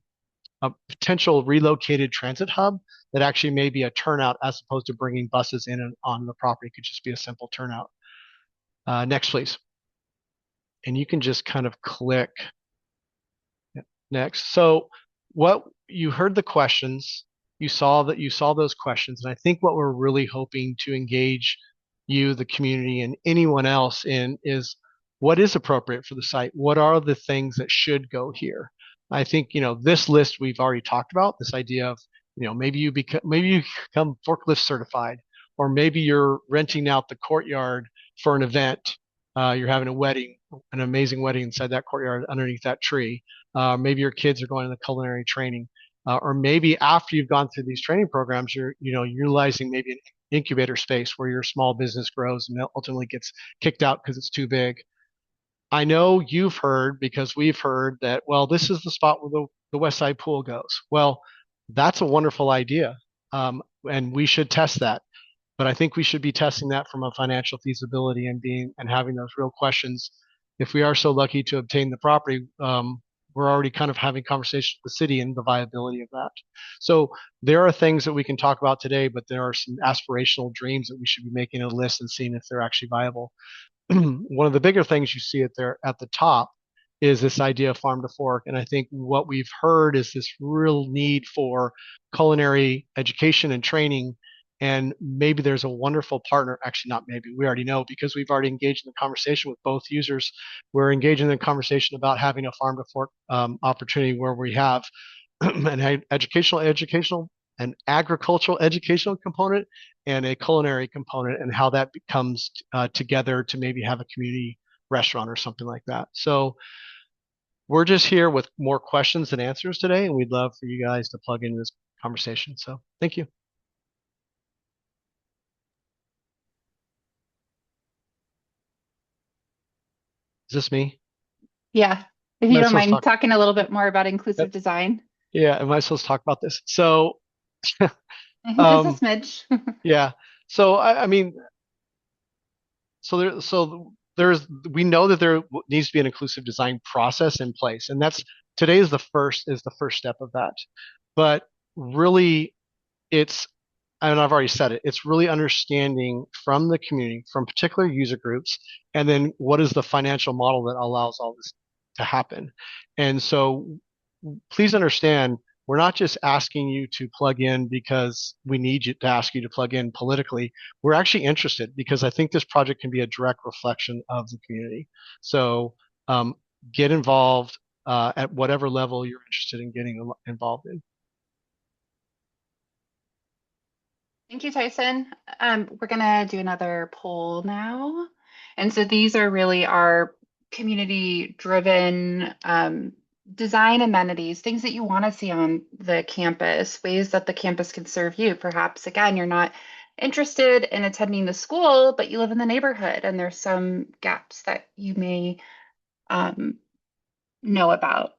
a potential relocated transit hub that actually may be a turnout as opposed to bringing buses in and on the property. It could just be a simple turnout. Next, please. And you can just kind of click next. So what you heard the questions, you saw those questions, and I think what we're really hoping to engage you, the community, and anyone else in is what is appropriate for the site. What are the things that should go here? I think this list we've already talked about. This idea of maybe you become forklift certified, or maybe you're renting out the courtyard for an event. You're having a wedding, an amazing wedding inside that courtyard underneath that tree. Maybe your kids are going to the culinary training, or maybe after you've gone through these training programs, you're utilizing maybe an incubator space where your small business grows and ultimately gets kicked out because it's too big. I know you've heard, because we've heard that, well, this is the spot where the West Side pool goes. Well, that's a wonderful idea, and we should test that. But I think we should be testing that from a financial feasibility and having those real questions. If we are so lucky to obtain the property, we're already kind of having conversations with the city and the viability of that. So there are things that we can talk about today, but there are some aspirational dreams that we should be making a list and seeing if they're actually viable. One of the bigger things you see at the top is this idea of farm to fork. And I think what we've heard is this real need for culinary education and training. And maybe there's a wonderful partner. Actually, not maybe, we already know, because we've already engaged in the conversation with both users. We're engaging in the conversation about having a farm to fork opportunity where we have an educational an agricultural educational component and a culinary component, and how that comes together to maybe have a community restaurant or something like that. So we're just here with more questions than answers today, and we'd love for you guys to plug into this conversation. So thank you. Is this me? Yeah. If Am you I don't supposed to mind talk? talking a little bit more about uh, inclusive design. Yeah, am I supposed to talk about this? So, Just a um, smidge. yeah. So I mean, there's we know that there needs to be an inclusive design process in place, and that's today is the first step of that. But really, it's and I've already said it. It's really understanding from the community, from particular user groups, and then what is the financial model that allows all this to happen. And so please understand, we're not just asking you to plug in because we need you to ask you to plug in politically. We're actually interested because I think this project can be a direct reflection of the community. So um, get involved at whatever level you're interested in getting involved in. Thank you, Tyson. We're gonna do another poll now. And so these are really our community-driven design amenities, things that you want to see on the campus, ways that the campus can serve you. Perhaps, again, you're not interested in attending the school, but you live in the neighborhood and there's some gaps that you may um, know about.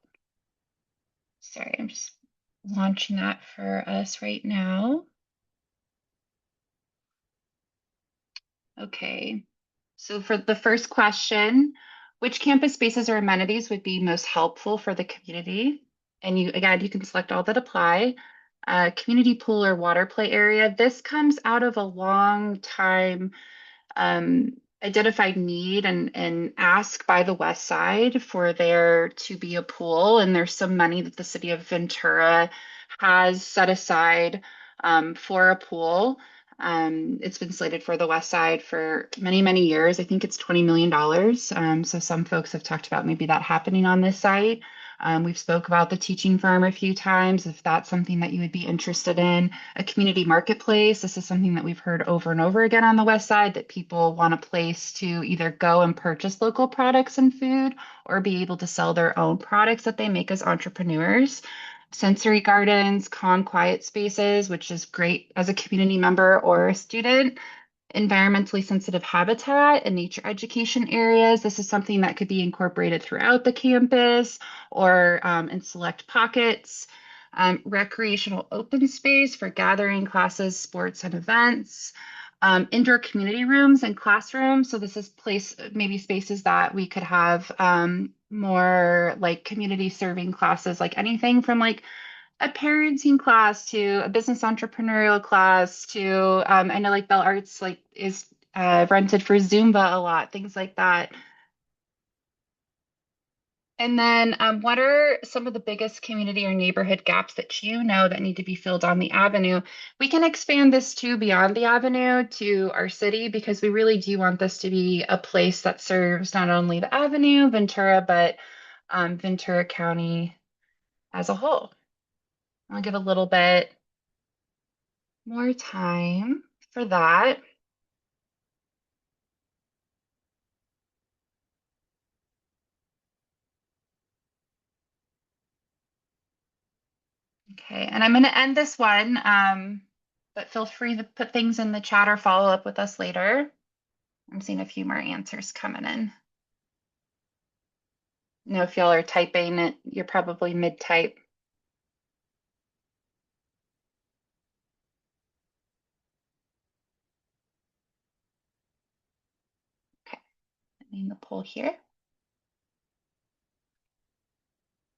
Sorry, I'm just launching that for us right now. Okay. So for the first question, which campus spaces or amenities would be most helpful for the community? And you, again, you can select all that apply. Community pool or water play area. This comes out of a long time identified need and ask by the West Side for there to be a pool. And there's some money that the city of Ventura has set aside for a pool. It's been slated for the West Side for many, many years. I think it's $20 million. So some folks have talked about maybe that happening on this site. We've spoke about the teaching farm a few times, if that's something that you would be interested in. A community marketplace. This is something that we've heard over and over again on the West Side, that people want a place to either go and purchase local products and food or be able to sell their own products that they make as entrepreneurs. Sensory gardens, calm, quiet spaces, which is great as a community member or a student. Environmentally sensitive habitat and nature education areas. This is something that could be incorporated throughout the campus or in select pockets. Recreational open space for gathering, classes, sports, and events. Indoor community rooms and classrooms. So this is maybe spaces that we could have more like community serving classes, like anything from like a parenting class to a business entrepreneurial class to I know like Bell Arts like is rented for Zumba a lot, things like that. And then what are some of the biggest community or neighborhood gaps that you know that need to be filled on the avenue? We can expand this to beyond the avenue to our city because we really do want this to be a place that serves not only the avenue, Ventura, but Ventura County as a whole. I'll give a little bit more time for that. Okay, and I'm going to end this one, but feel free to put things in the chat or follow up with us later. I'm seeing a few more answers coming in. Know if y'all are typing it, you're probably mid-type. Okay, ending the poll here.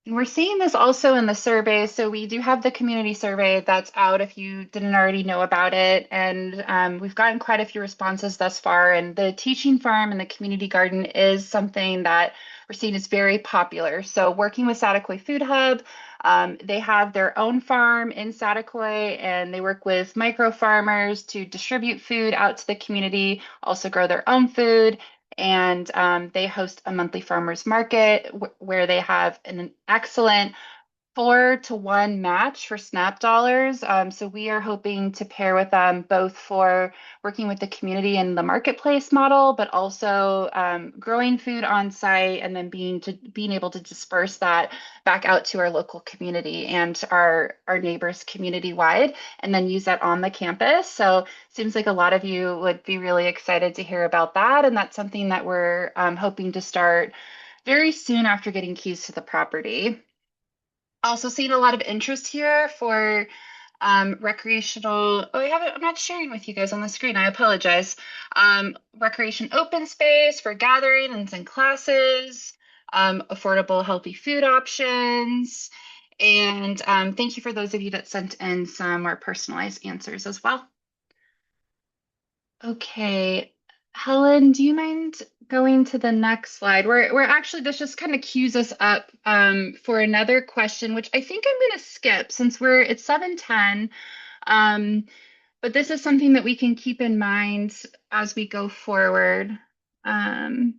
And we're seeing this also in the survey. So we do have the community survey that's out if you didn't already know about it. And we've gotten quite a few responses thus far. And the teaching farm and the community garden is something that we're seeing is very popular. So working with Saticoy Food Hub, they have their own farm in Saticoy and they work with micro farmers to distribute food out to the community, also grow their own food. And they host a monthly farmers market where they have an excellent 4-to-1 match for SNAP dollars. So we are hoping to pair with them both for working with the community and the marketplace model, but also growing food on site and then being able to disperse that back out to our local community and our neighbors community wide, and then use that on the campus. So seems like a lot of you would be really excited to hear about that, and that's something that we're hoping to start very soon after getting keys to the property. Also seeing a lot of interest here for recreational. Oh, I haven't, I'm not sharing with you guys on the screen. I apologize. Recreation open space for gatherings and classes, affordable healthy food options. And thank you for those of you that sent in some more personalized answers as well. Okay, Helen, do you mind going to the next slide? We're actually, this just kind of cues us up for another question, which I think I'm going to skip since it's 7:10. Um, but this is something that we can keep in mind as we go forward. So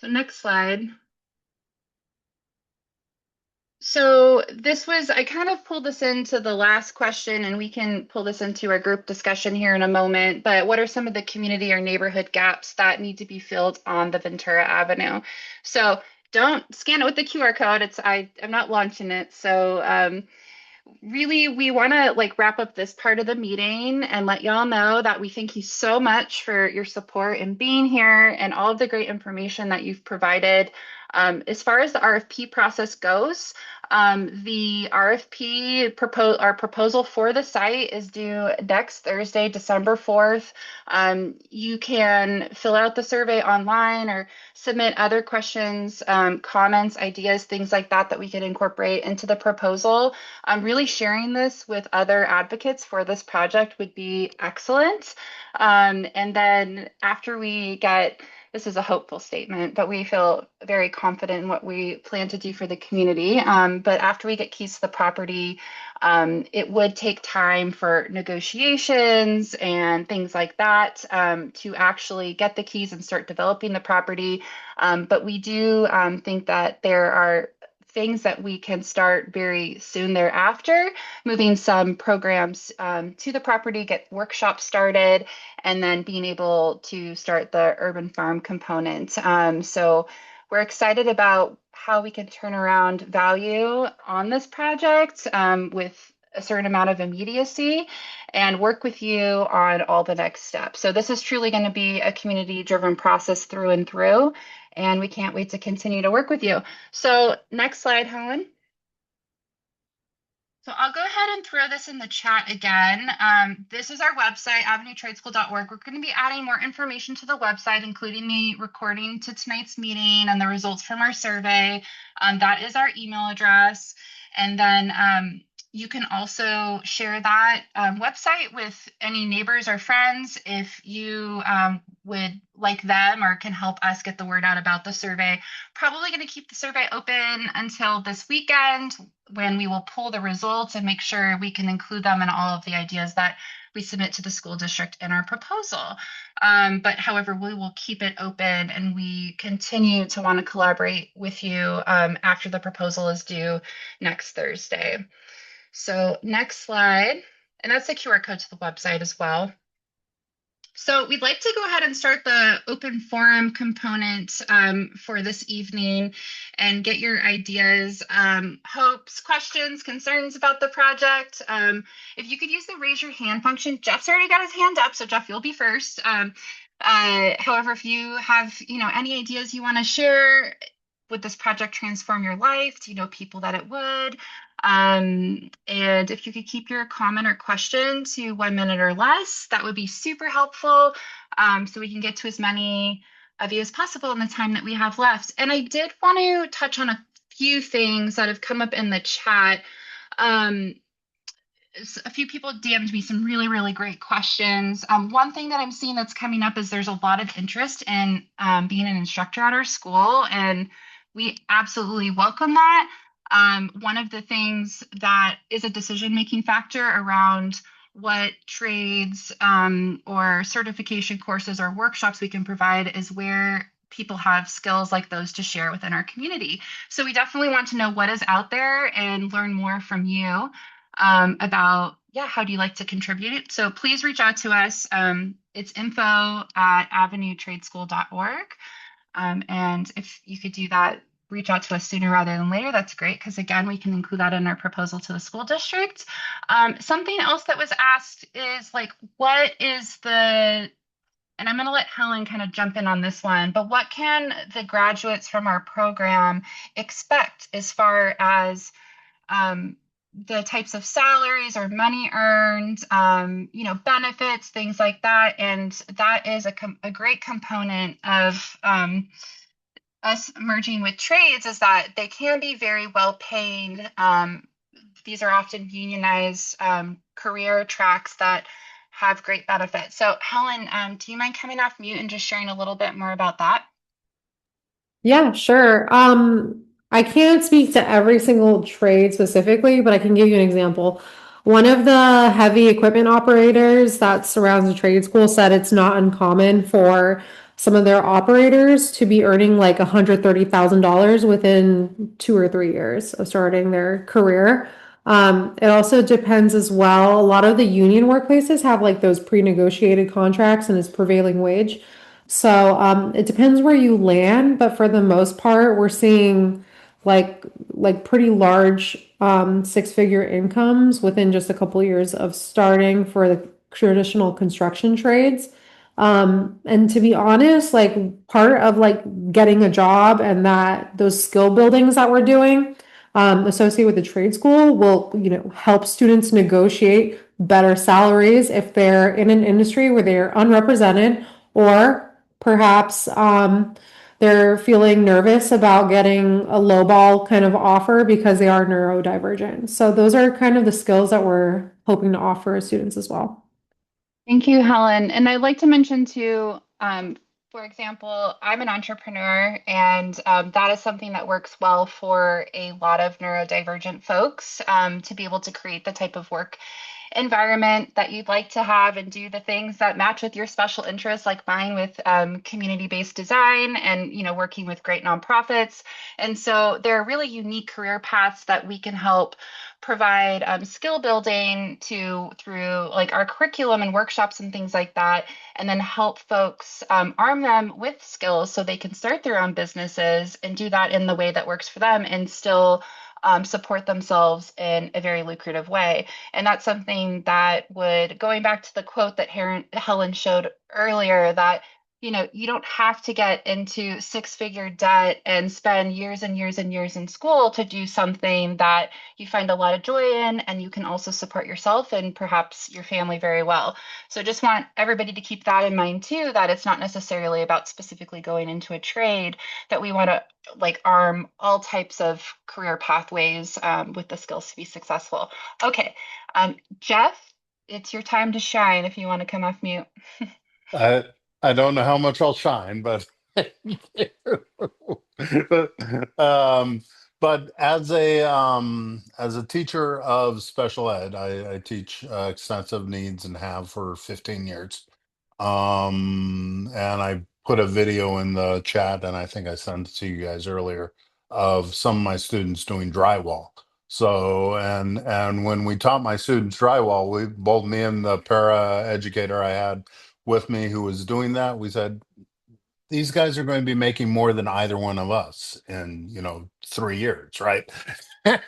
next slide. So I kind of pulled this into the last question, and we can pull this into our group discussion here in a moment, but what are some of the community or neighborhood gaps that need to be filled on the Ventura Avenue? So don't scan it with the QR code. I'm not launching it. So really, we want to wrap up this part of the meeting and let y'all know that we thank you so much for your support and being here and all of the great information that you've provided. As far as the RFP process goes, the our proposal for the site is due next Thursday, December 4th. You can fill out the survey online or submit other questions, comments, ideas, things like that that we can incorporate into the proposal. Really sharing this with other advocates for this project would be excellent. And then after we get, this is a hopeful statement, but we feel very confident in what we plan to do for the community. But after we get keys to the property, it would take time for negotiations and things like that to actually get the keys and start developing the property. But we do think that there are things that we can start very soon thereafter, moving some programs to the property, get workshops started, and then being able to start the urban farm component. So we're excited about how we can turn around value on this project with a certain amount of immediacy and work with you on all the next steps. So this is truly going to be a community-driven process through and through, and we can't wait to continue to work with you. So next slide, Helen. So I'll go ahead and throw this in the chat again. This is our website, avenuetradeschool.org. We're going to be adding more information to the website, including the recording to tonight's meeting and the results from our survey. That is our email address. And then you can also share that website with any neighbors or friends if you would like them or can help us get the word out about the survey. Probably going to keep the survey open until this weekend when we will pull the results and make sure we can include them in all of the ideas that we submit to the school district in our proposal. But however, we will keep it open and we continue to want to collaborate with you after the proposal is due next Thursday. So next slide, and that's the QR code to the website as well. So we'd like to go ahead and start the open forum component for this evening and get your ideas, hopes, questions, concerns about the project. If you could use the raise your hand function, Jeff's already got his hand up, so Jeff, you'll be first. However, if you have any ideas you want to share, would this project transform your life? Do you know people that it would? And if you could keep your comment or question to 1 minute or less, that would be super helpful so we can get to as many of you as possible in the time that we have left. And I did want to touch on a few things that have come up in the chat. A few people DM'd me some really, really great questions. One thing that I'm seeing that's coming up is there's a lot of interest in being an instructor at our school, and we absolutely welcome that. One of the things that is a decision-making factor around what trades or certification courses or workshops we can provide is where people have skills like those to share within our community. So we definitely want to know what is out there and learn more from you about, how do you like to contribute? So please reach out to us. It's info@avenuetradeschool.org. And if you could do that, reach out to us sooner rather than later, that's great, because again, we can include that in our proposal to the school district. Something else that was asked is what is the And I'm going to let Helen kind of jump in on this one, but what can the graduates from our program expect as far as um, the types of salaries or money earned, benefits, things like that? And that is a great component of us merging with trades, is that they can be very well paid. These are often unionized career tracks that have great benefits. So, Helen, do you mind coming off mute and just sharing a little bit more about that? Yeah, sure. I can't speak to every single trade specifically, but I can give you an example. One of the heavy equipment operators that surrounds the trade school said it's not uncommon for some of their operators to be earning like $130,000 within 2 or 3 years of starting their career. It also depends as well. A lot of the union workplaces have like those pre-negotiated contracts and it's prevailing wage. So it depends where you land, but for the most part, we're seeing like pretty large six-figure incomes within just a couple years of starting for the traditional construction trades. And to be honest, like part of like getting a job and that those skill buildings that we're doing associated with the trade school will, help students negotiate better salaries if they're in an industry where they're unrepresented or perhaps they're feeling nervous about getting a lowball kind of offer because they are neurodivergent. So those are kind of the skills that we're hoping to offer students as well. Thank you, Helen. And I'd like to mention too, for example, I'm an entrepreneur, and that is something that works well for a lot of neurodivergent folks, to be able to create the type of work environment that you'd like to have and do the things that match with your special interests, like mine with community-based design and working with great nonprofits. And so there are really unique career paths that we can help provide skill building to through like our curriculum and workshops and things like that, and then help folks arm them with skills so they can start their own businesses and do that in the way that works for them and still support themselves in a very lucrative way. And that's something that would, going back to the quote that Helen showed earlier, that you don't have to get into six-figure debt and spend years and years and years in school to do something that you find a lot of joy in, and you can also support yourself and perhaps your family very well. So just want everybody to keep that in mind too, that it's not necessarily about specifically going into a trade, that we want to like arm all types of career pathways with the skills to be successful. Okay, Jeff, it's your time to shine if you want to come off mute. I I don't know how much I'll shine, but but but as a teacher of special ed, I teach extensive needs and have for 15 years. And I put a video in the chat, and I think I sent it to you guys earlier of some of my students doing drywall. So, and when we taught my students drywall, we both me and the para educator I had with me who was doing that, we said, these guys are going to be making more than either one of us in 3 years, right? and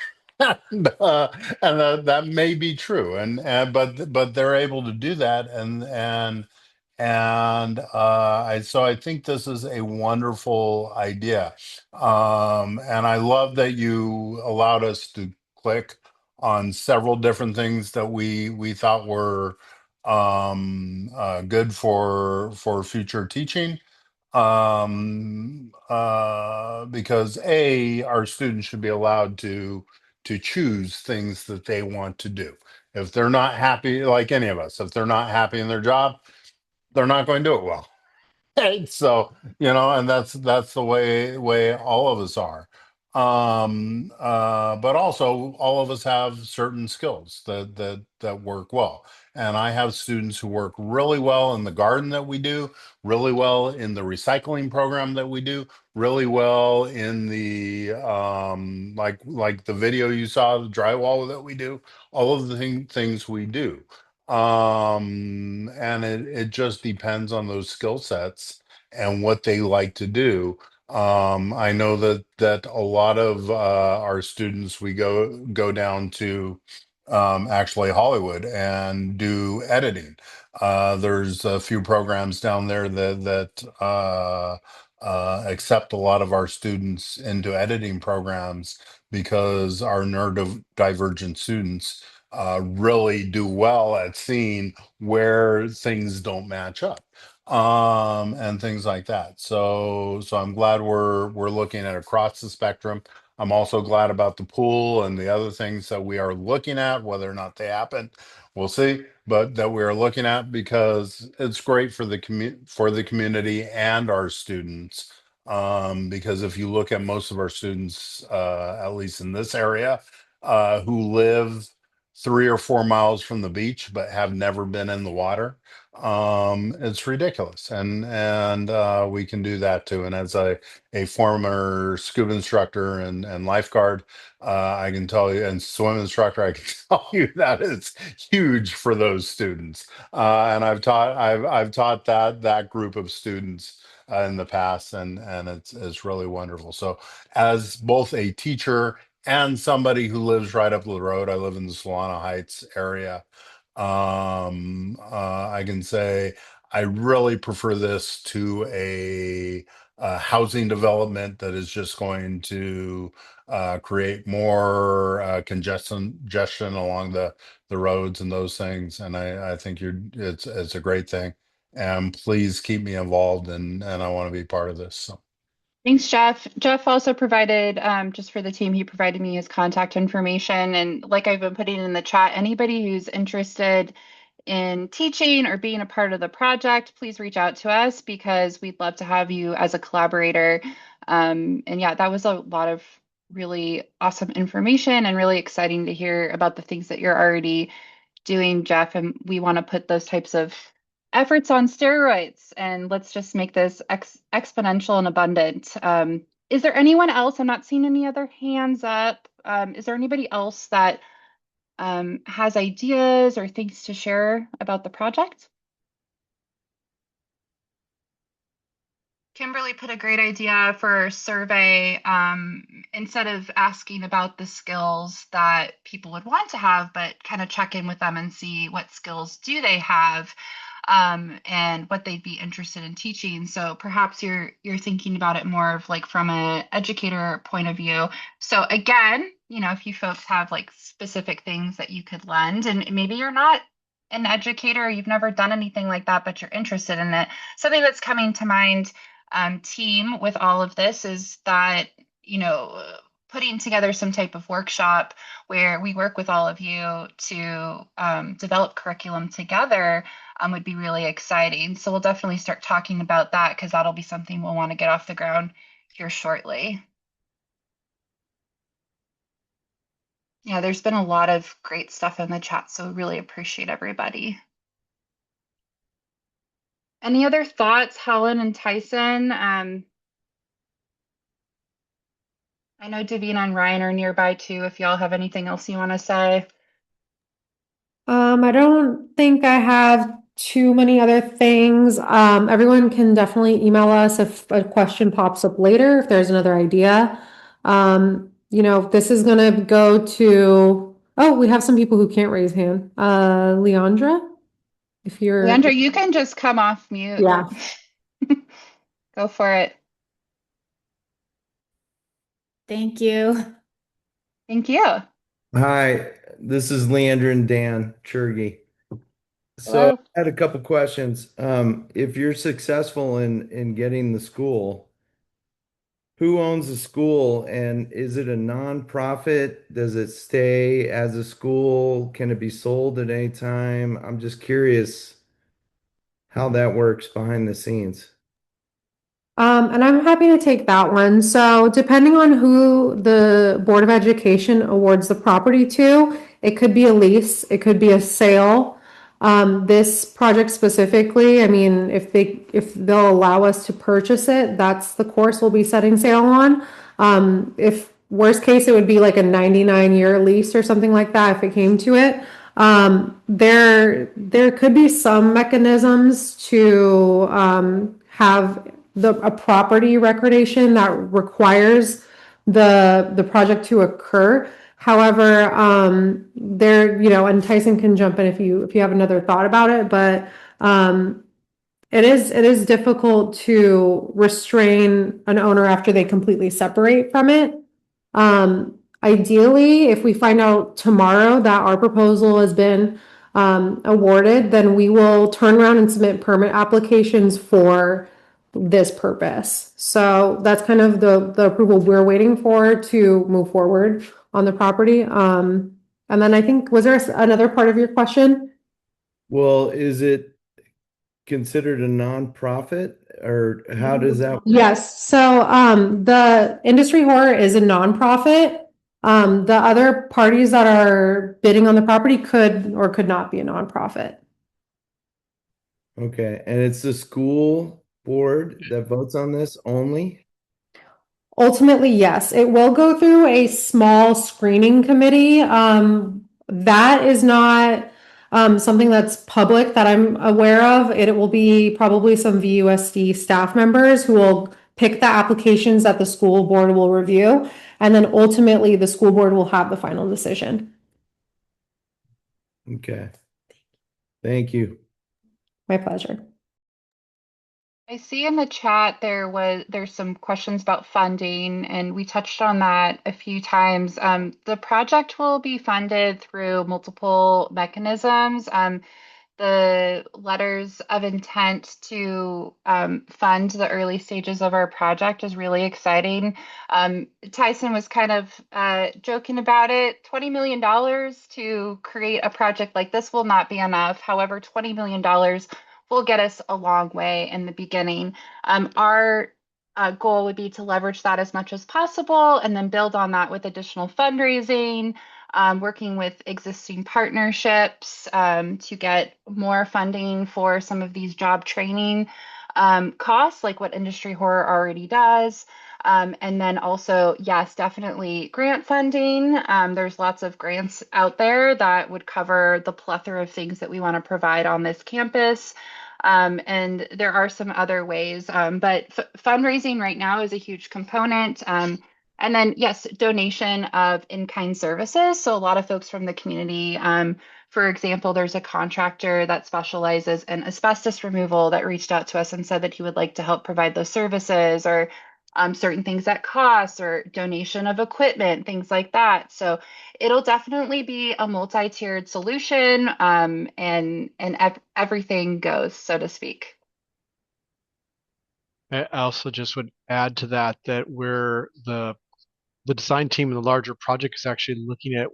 that may be true, and but they're able to do that, and I think this is a wonderful idea, and I love that you allowed us to click on several different things that we thought were good for future teaching, because our students should be allowed to choose things that they want to do. If they're not happy, like any of us, if they're not happy in their job, they're not going to do it well. Right? So, and that's the way all of us are. But also all of us have certain skills that work well. And I have students who work really well in the garden that we do, really well in the recycling program that we do, really well in the like the video you saw, the drywall that we do, all of the things we do. And it just depends on those skill sets and what they like to do. I know that a lot of our students, we go down to actually Hollywood and do editing. There's a few programs down there that accept a lot of our students into editing programs because our neurodivergent students really do well at seeing where things don't match up, and things like that. So I'm glad we're looking at across the spectrum. I'm also glad about the pool and the other things that we are looking at. Whether or not they happen, we'll see, but that we are looking at, because it's great for the community and our students. Because if you look at most of our students, at least in this area, who live 3 or 4 miles from the beach but have never been in the water, it's ridiculous. And we can do that too. And as a former scuba instructor and lifeguard, I can tell you, and swim instructor, I can tell you that it's huge for those students. And I've taught that group of students in the past, and it's really wonderful. So as both a teacher and somebody who lives right up the road, I live in the Solana Heights area. I can say I really prefer this to a housing development that is just going to create more congestion along the roads and those things. And I think it's a great thing. And please keep me involved, and I want to be part of this. So. Thanks, Jeff. Jeff also provided, just for the team, he provided me his contact information. And like I've been putting in the chat, anybody who's interested in teaching or being a part of the project, please reach out to us because we'd love to have you as a collaborator. And yeah, that was a lot of really awesome information and really exciting to hear about the things that you're already doing, Jeff. And we want to put those types of efforts on steroids, and let's just make this exponential and abundant. Is there anyone else? I'm not seeing any other hands up. Is there anybody else that has ideas or things to share about the project? Kimberly put a great idea for a survey. Instead of asking about the skills that people would want to have, but kind of check in with them and see what skills do they have, and what they'd be interested in teaching. So perhaps you're thinking about it more of like from an educator point of view. So again, if you folks have like specific things that you could lend, and maybe you're not an educator, you've never done anything like that, but you're interested in it. Something that's coming to mind, team, with all of this is that, putting together some type of workshop where we work with all of you to develop curriculum together would be really exciting. So we'll definitely start talking about that because that'll be something we'll want to get off the ground here shortly. Yeah, there's been a lot of great stuff in the chat, so really appreciate everybody. Any other thoughts, Helen and Tyson? I know Davina and Ryan are nearby too, if y'all have anything else you want to say. I don't think I have too many other things. Everyone can definitely email us if a question pops up later, if there's another idea. This is gonna go to, oh, we have some people who can't raise hand. Leandra, if you're, Leandra, you can just come off mute. yeah. Go for it. Thank you. Thank you. Hi, this is Leander and Dan Churgy. So Hello. I had a couple questions. If you're successful in getting the school, who owns the school, and is it a nonprofit? Does it stay as a school? Can it be sold at any time? I'm just curious how that works behind the scenes. And I'm happy to take that one. So depending on who the Board of Education awards the property to, it could be a lease, it could be a sale. This project specifically, I mean, if they'll allow us to purchase it, that's the course we'll be setting sail on. If worst case, it would be like a 99-year lease or something like that if it came to it. There could be some mechanisms to have a property recordation that requires the project to occur. However, and Tyson can jump in if you have another thought about it, but Um, it is difficult to restrain an owner after they completely separate from it. Ideally, if we find out tomorrow that our proposal has been awarded, then we will turn around and submit permit applications for this purpose. So that's kind of the approval we're waiting for to move forward on the property. And then I think, was there another part of your question? Well, is it considered a nonprofit or how does that? Yes, so the industry horror is a nonprofit. The other parties that are bidding on the property could or could not be a nonprofit. Okay, and it's the school board that votes on this only? Ultimately, yes, it will go through a small screening committee. That is not something that's public that I'm aware of. It will be probably some VUSD staff members who will pick the applications that the school board will review, and then ultimately the school board will have the final decision. Okay. Thank you. My pleasure. I see in the chat there's some questions about funding, and we touched on that a few times. The project will be funded through multiple mechanisms. The letters of intent to fund the early stages of our project is really exciting. Tyson was kind of joking about it. $20 million to create a project like this will not be enough. However, $20 million will get us a long way in the beginning. Our goal would be to leverage that as much as possible and then build on that with additional fundraising, working with existing partnerships to get more funding for some of these job training costs, like what Industry Horror already does. And then also, yes, definitely grant funding. There's lots of grants out there that would cover the plethora of things that we want to provide on this campus. And there are some other ways, but fundraising right now is a huge component. And then, yes, donation of in-kind services. So a lot of folks from the community, for example, there's a contractor that specializes in asbestos removal that reached out to us and said that he would like to help provide those services, or certain things at cost, or donation of equipment, things like that. So it'll definitely be a multi-tiered solution, and everything goes, so to speak. I also just would add to that that we're the design team in the larger project is actually looking at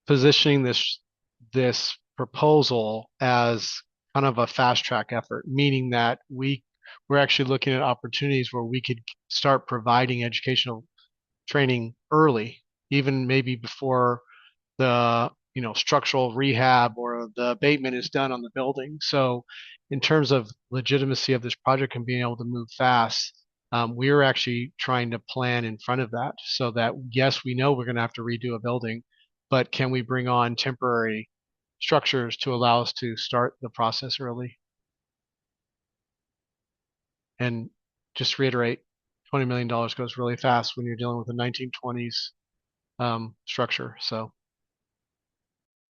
positioning this proposal as kind of a fast track effort, meaning that we're actually looking at opportunities where we could start providing educational training early, even maybe before the structural rehab or the abatement is done on the building. So in terms of legitimacy of this project and being able to move fast, we're actually trying to plan in front of that so that, yes, we know we're going to have to redo a building, but can we bring on temporary structures to allow us to start the process early? And just reiterate, $20 million goes really fast when you're dealing with a 1920s structure. So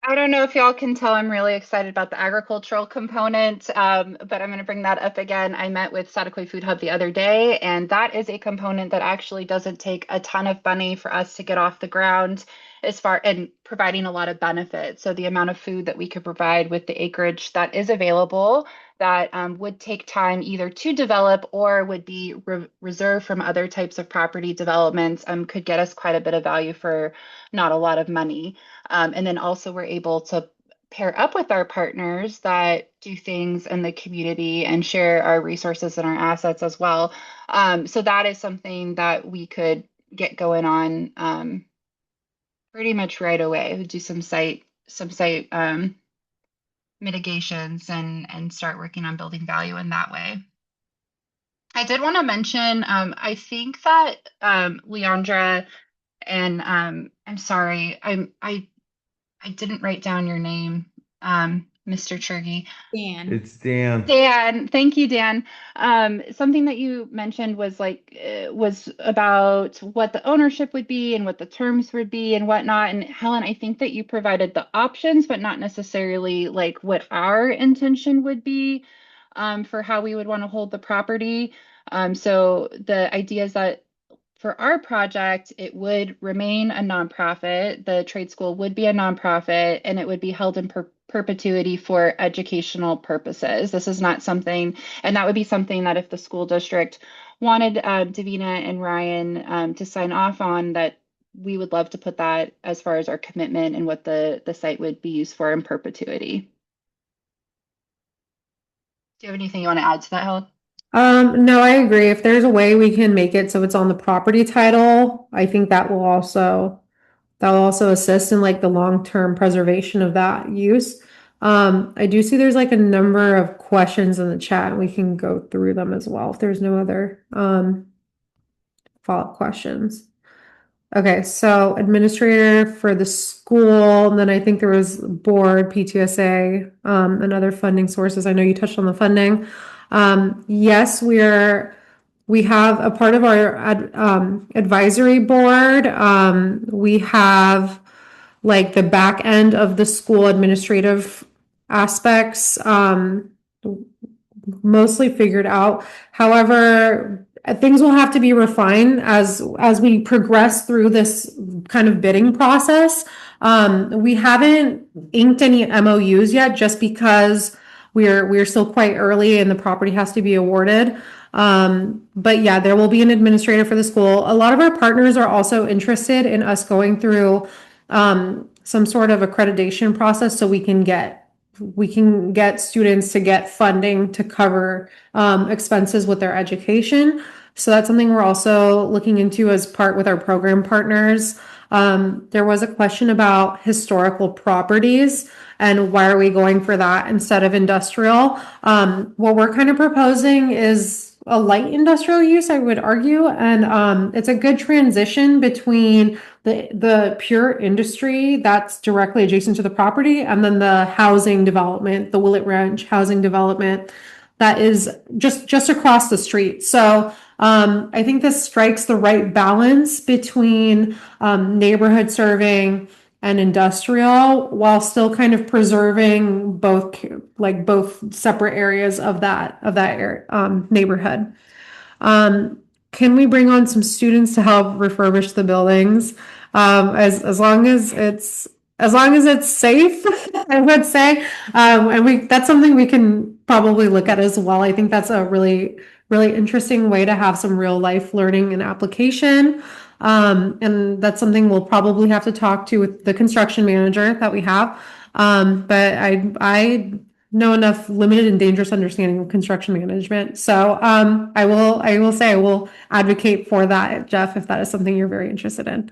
I don't know if y'all can tell I'm really excited about the agricultural component, but I'm going to bring that up again. I met with Sataquai Food Hub the other day, and that is a component that actually doesn't take a ton of money for us to get off the ground, as far and providing a lot of benefits. So the amount of food that we could provide with the acreage that is available, that would take time either to develop or would be reserved from other types of property developments, could get us quite a bit of value for not a lot of money. And then also we're able to pair up with our partners that do things in the community and share our resources and our assets as well. So that is something that we could get going on pretty much right away. We do some site mitigations and start working on building value in that way. I did want to mention, I think that Leandra and I'm sorry, I didn't write down your name. Mr. Churgy. Dan. It's Dan. Dan, thank you, Dan. Something that you mentioned was was about what the ownership would be and what the terms would be and whatnot. And Helen, I think that you provided the options, but not necessarily like what our intention would be for how we would want to hold the property. So the idea is that for our project, it would remain a nonprofit. The trade school would be a nonprofit and it would be held in perpetuity for educational purposes. This is not something, and that would be something that if the school district wanted Davina and Ryan to sign off on, that we would love to put that as far as our commitment and what the site would be used for in perpetuity. Do you have anything you want to add to that, Helen? No, I agree. If there's a way we can make it so it's on the property title, I think that will also assist in like the long-term preservation of that use. I do see there's like a number of questions in the chat and we can go through them as well if there's no other follow-up questions. Okay, so administrator for the school, and then I think there was board, PTSA, and other funding sources. I know you touched on the funding. Yes, we have a part of our advisory board. We have like the back end of the school administrative aspects mostly figured out. However, things will have to be refined as we progress through this kind of bidding process. We haven't inked any MOUs yet, just because we're still quite early and the property has to be awarded. But yeah, there will be an administrator for the school. A lot of our partners are also interested in us going through some sort of accreditation process so we can get students to get funding to cover expenses with their education. So that's something we're also looking into as part with our program partners. There was a question about historical properties and why are we going for that instead of industrial. What we're kind of proposing is a light industrial use, I would argue, and it's a good transition between the pure industry that's directly adjacent to the property and then the housing development, the Willett Ranch housing development that is just across the street. So I think this strikes the right balance between neighborhood serving and industrial while still kind of preserving both separate areas of that neighborhood. Can we bring on some students to help refurbish the buildings? As long as it's safe, I would say. And that's something we can probably look at as well. I think that's a really, really interesting way to have some real life learning and application. And that's something we'll probably have to talk to with the construction manager that we have. But I know enough limited and dangerous understanding of construction management. So I will say I will advocate for that, Jeff, if that is something you're very interested in.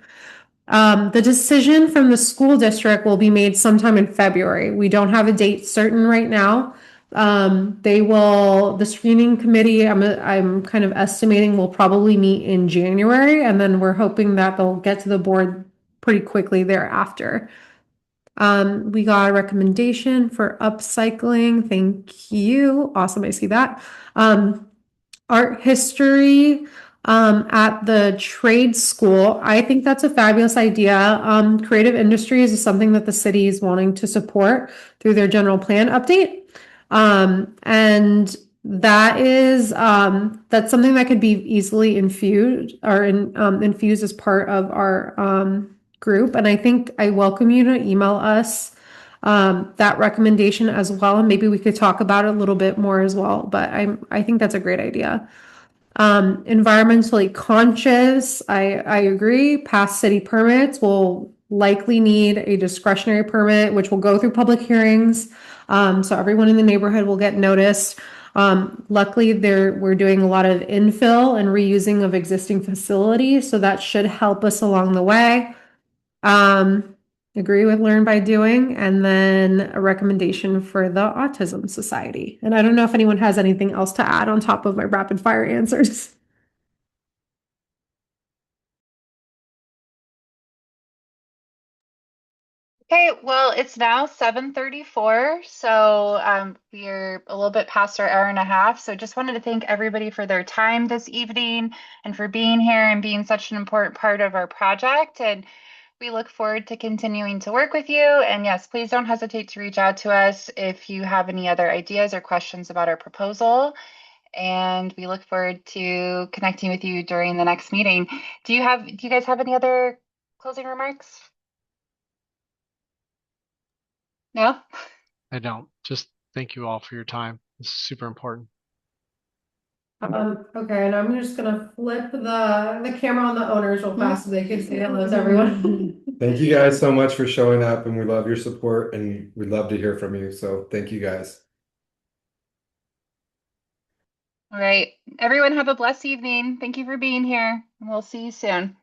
The decision from the school district will be made sometime in February. We don't have a date certain right now. The screening committee, I'm kind of estimating will probably meet in January, and then we're hoping that they'll get to the board pretty quickly thereafter. We got a recommendation for upcycling. Thank you. Awesome. I see that. Art history at the trade school. I think that's a fabulous idea. Creative industries is something that the city is wanting to support through their general plan update. And that's something that could be easily infused as part of our group. And I think I welcome you to email us that recommendation as well. And maybe we could talk about it a little bit more as well. But I think that's a great idea. Environmentally conscious, I agree. Past city permits will likely need a discretionary permit, which will go through public hearings. So everyone in the neighborhood will get noticed. Luckily, we're doing a lot of infill and reusing of existing facilities, so that should help us along the way. Agree with learn by doing, and then a recommendation for the Autism Society. And I don't know if anyone has anything else to add on top of my rapid fire answers. Okay, well, it's now 7:34, so we're a little bit past our hour and a half. So just wanted to thank everybody for their time this evening and for being here and being such an important part of our project. And we look forward to continuing to work with you. And yes, please don't hesitate to reach out to us if you have any other ideas or questions about our proposal. And we look forward to connecting with you during the next meeting. Do you guys have any other closing remarks? No? I don't. Just thank you all for your time. This is super important. Okay, and I'm just gonna flip the camera on the owners real fast so they can say hello to everyone. Thank you guys so much for showing up, and we love your support, and we'd love to hear from you. So thank you guys. All right. Everyone have a blessed evening. Thank you for being here. We'll see you soon.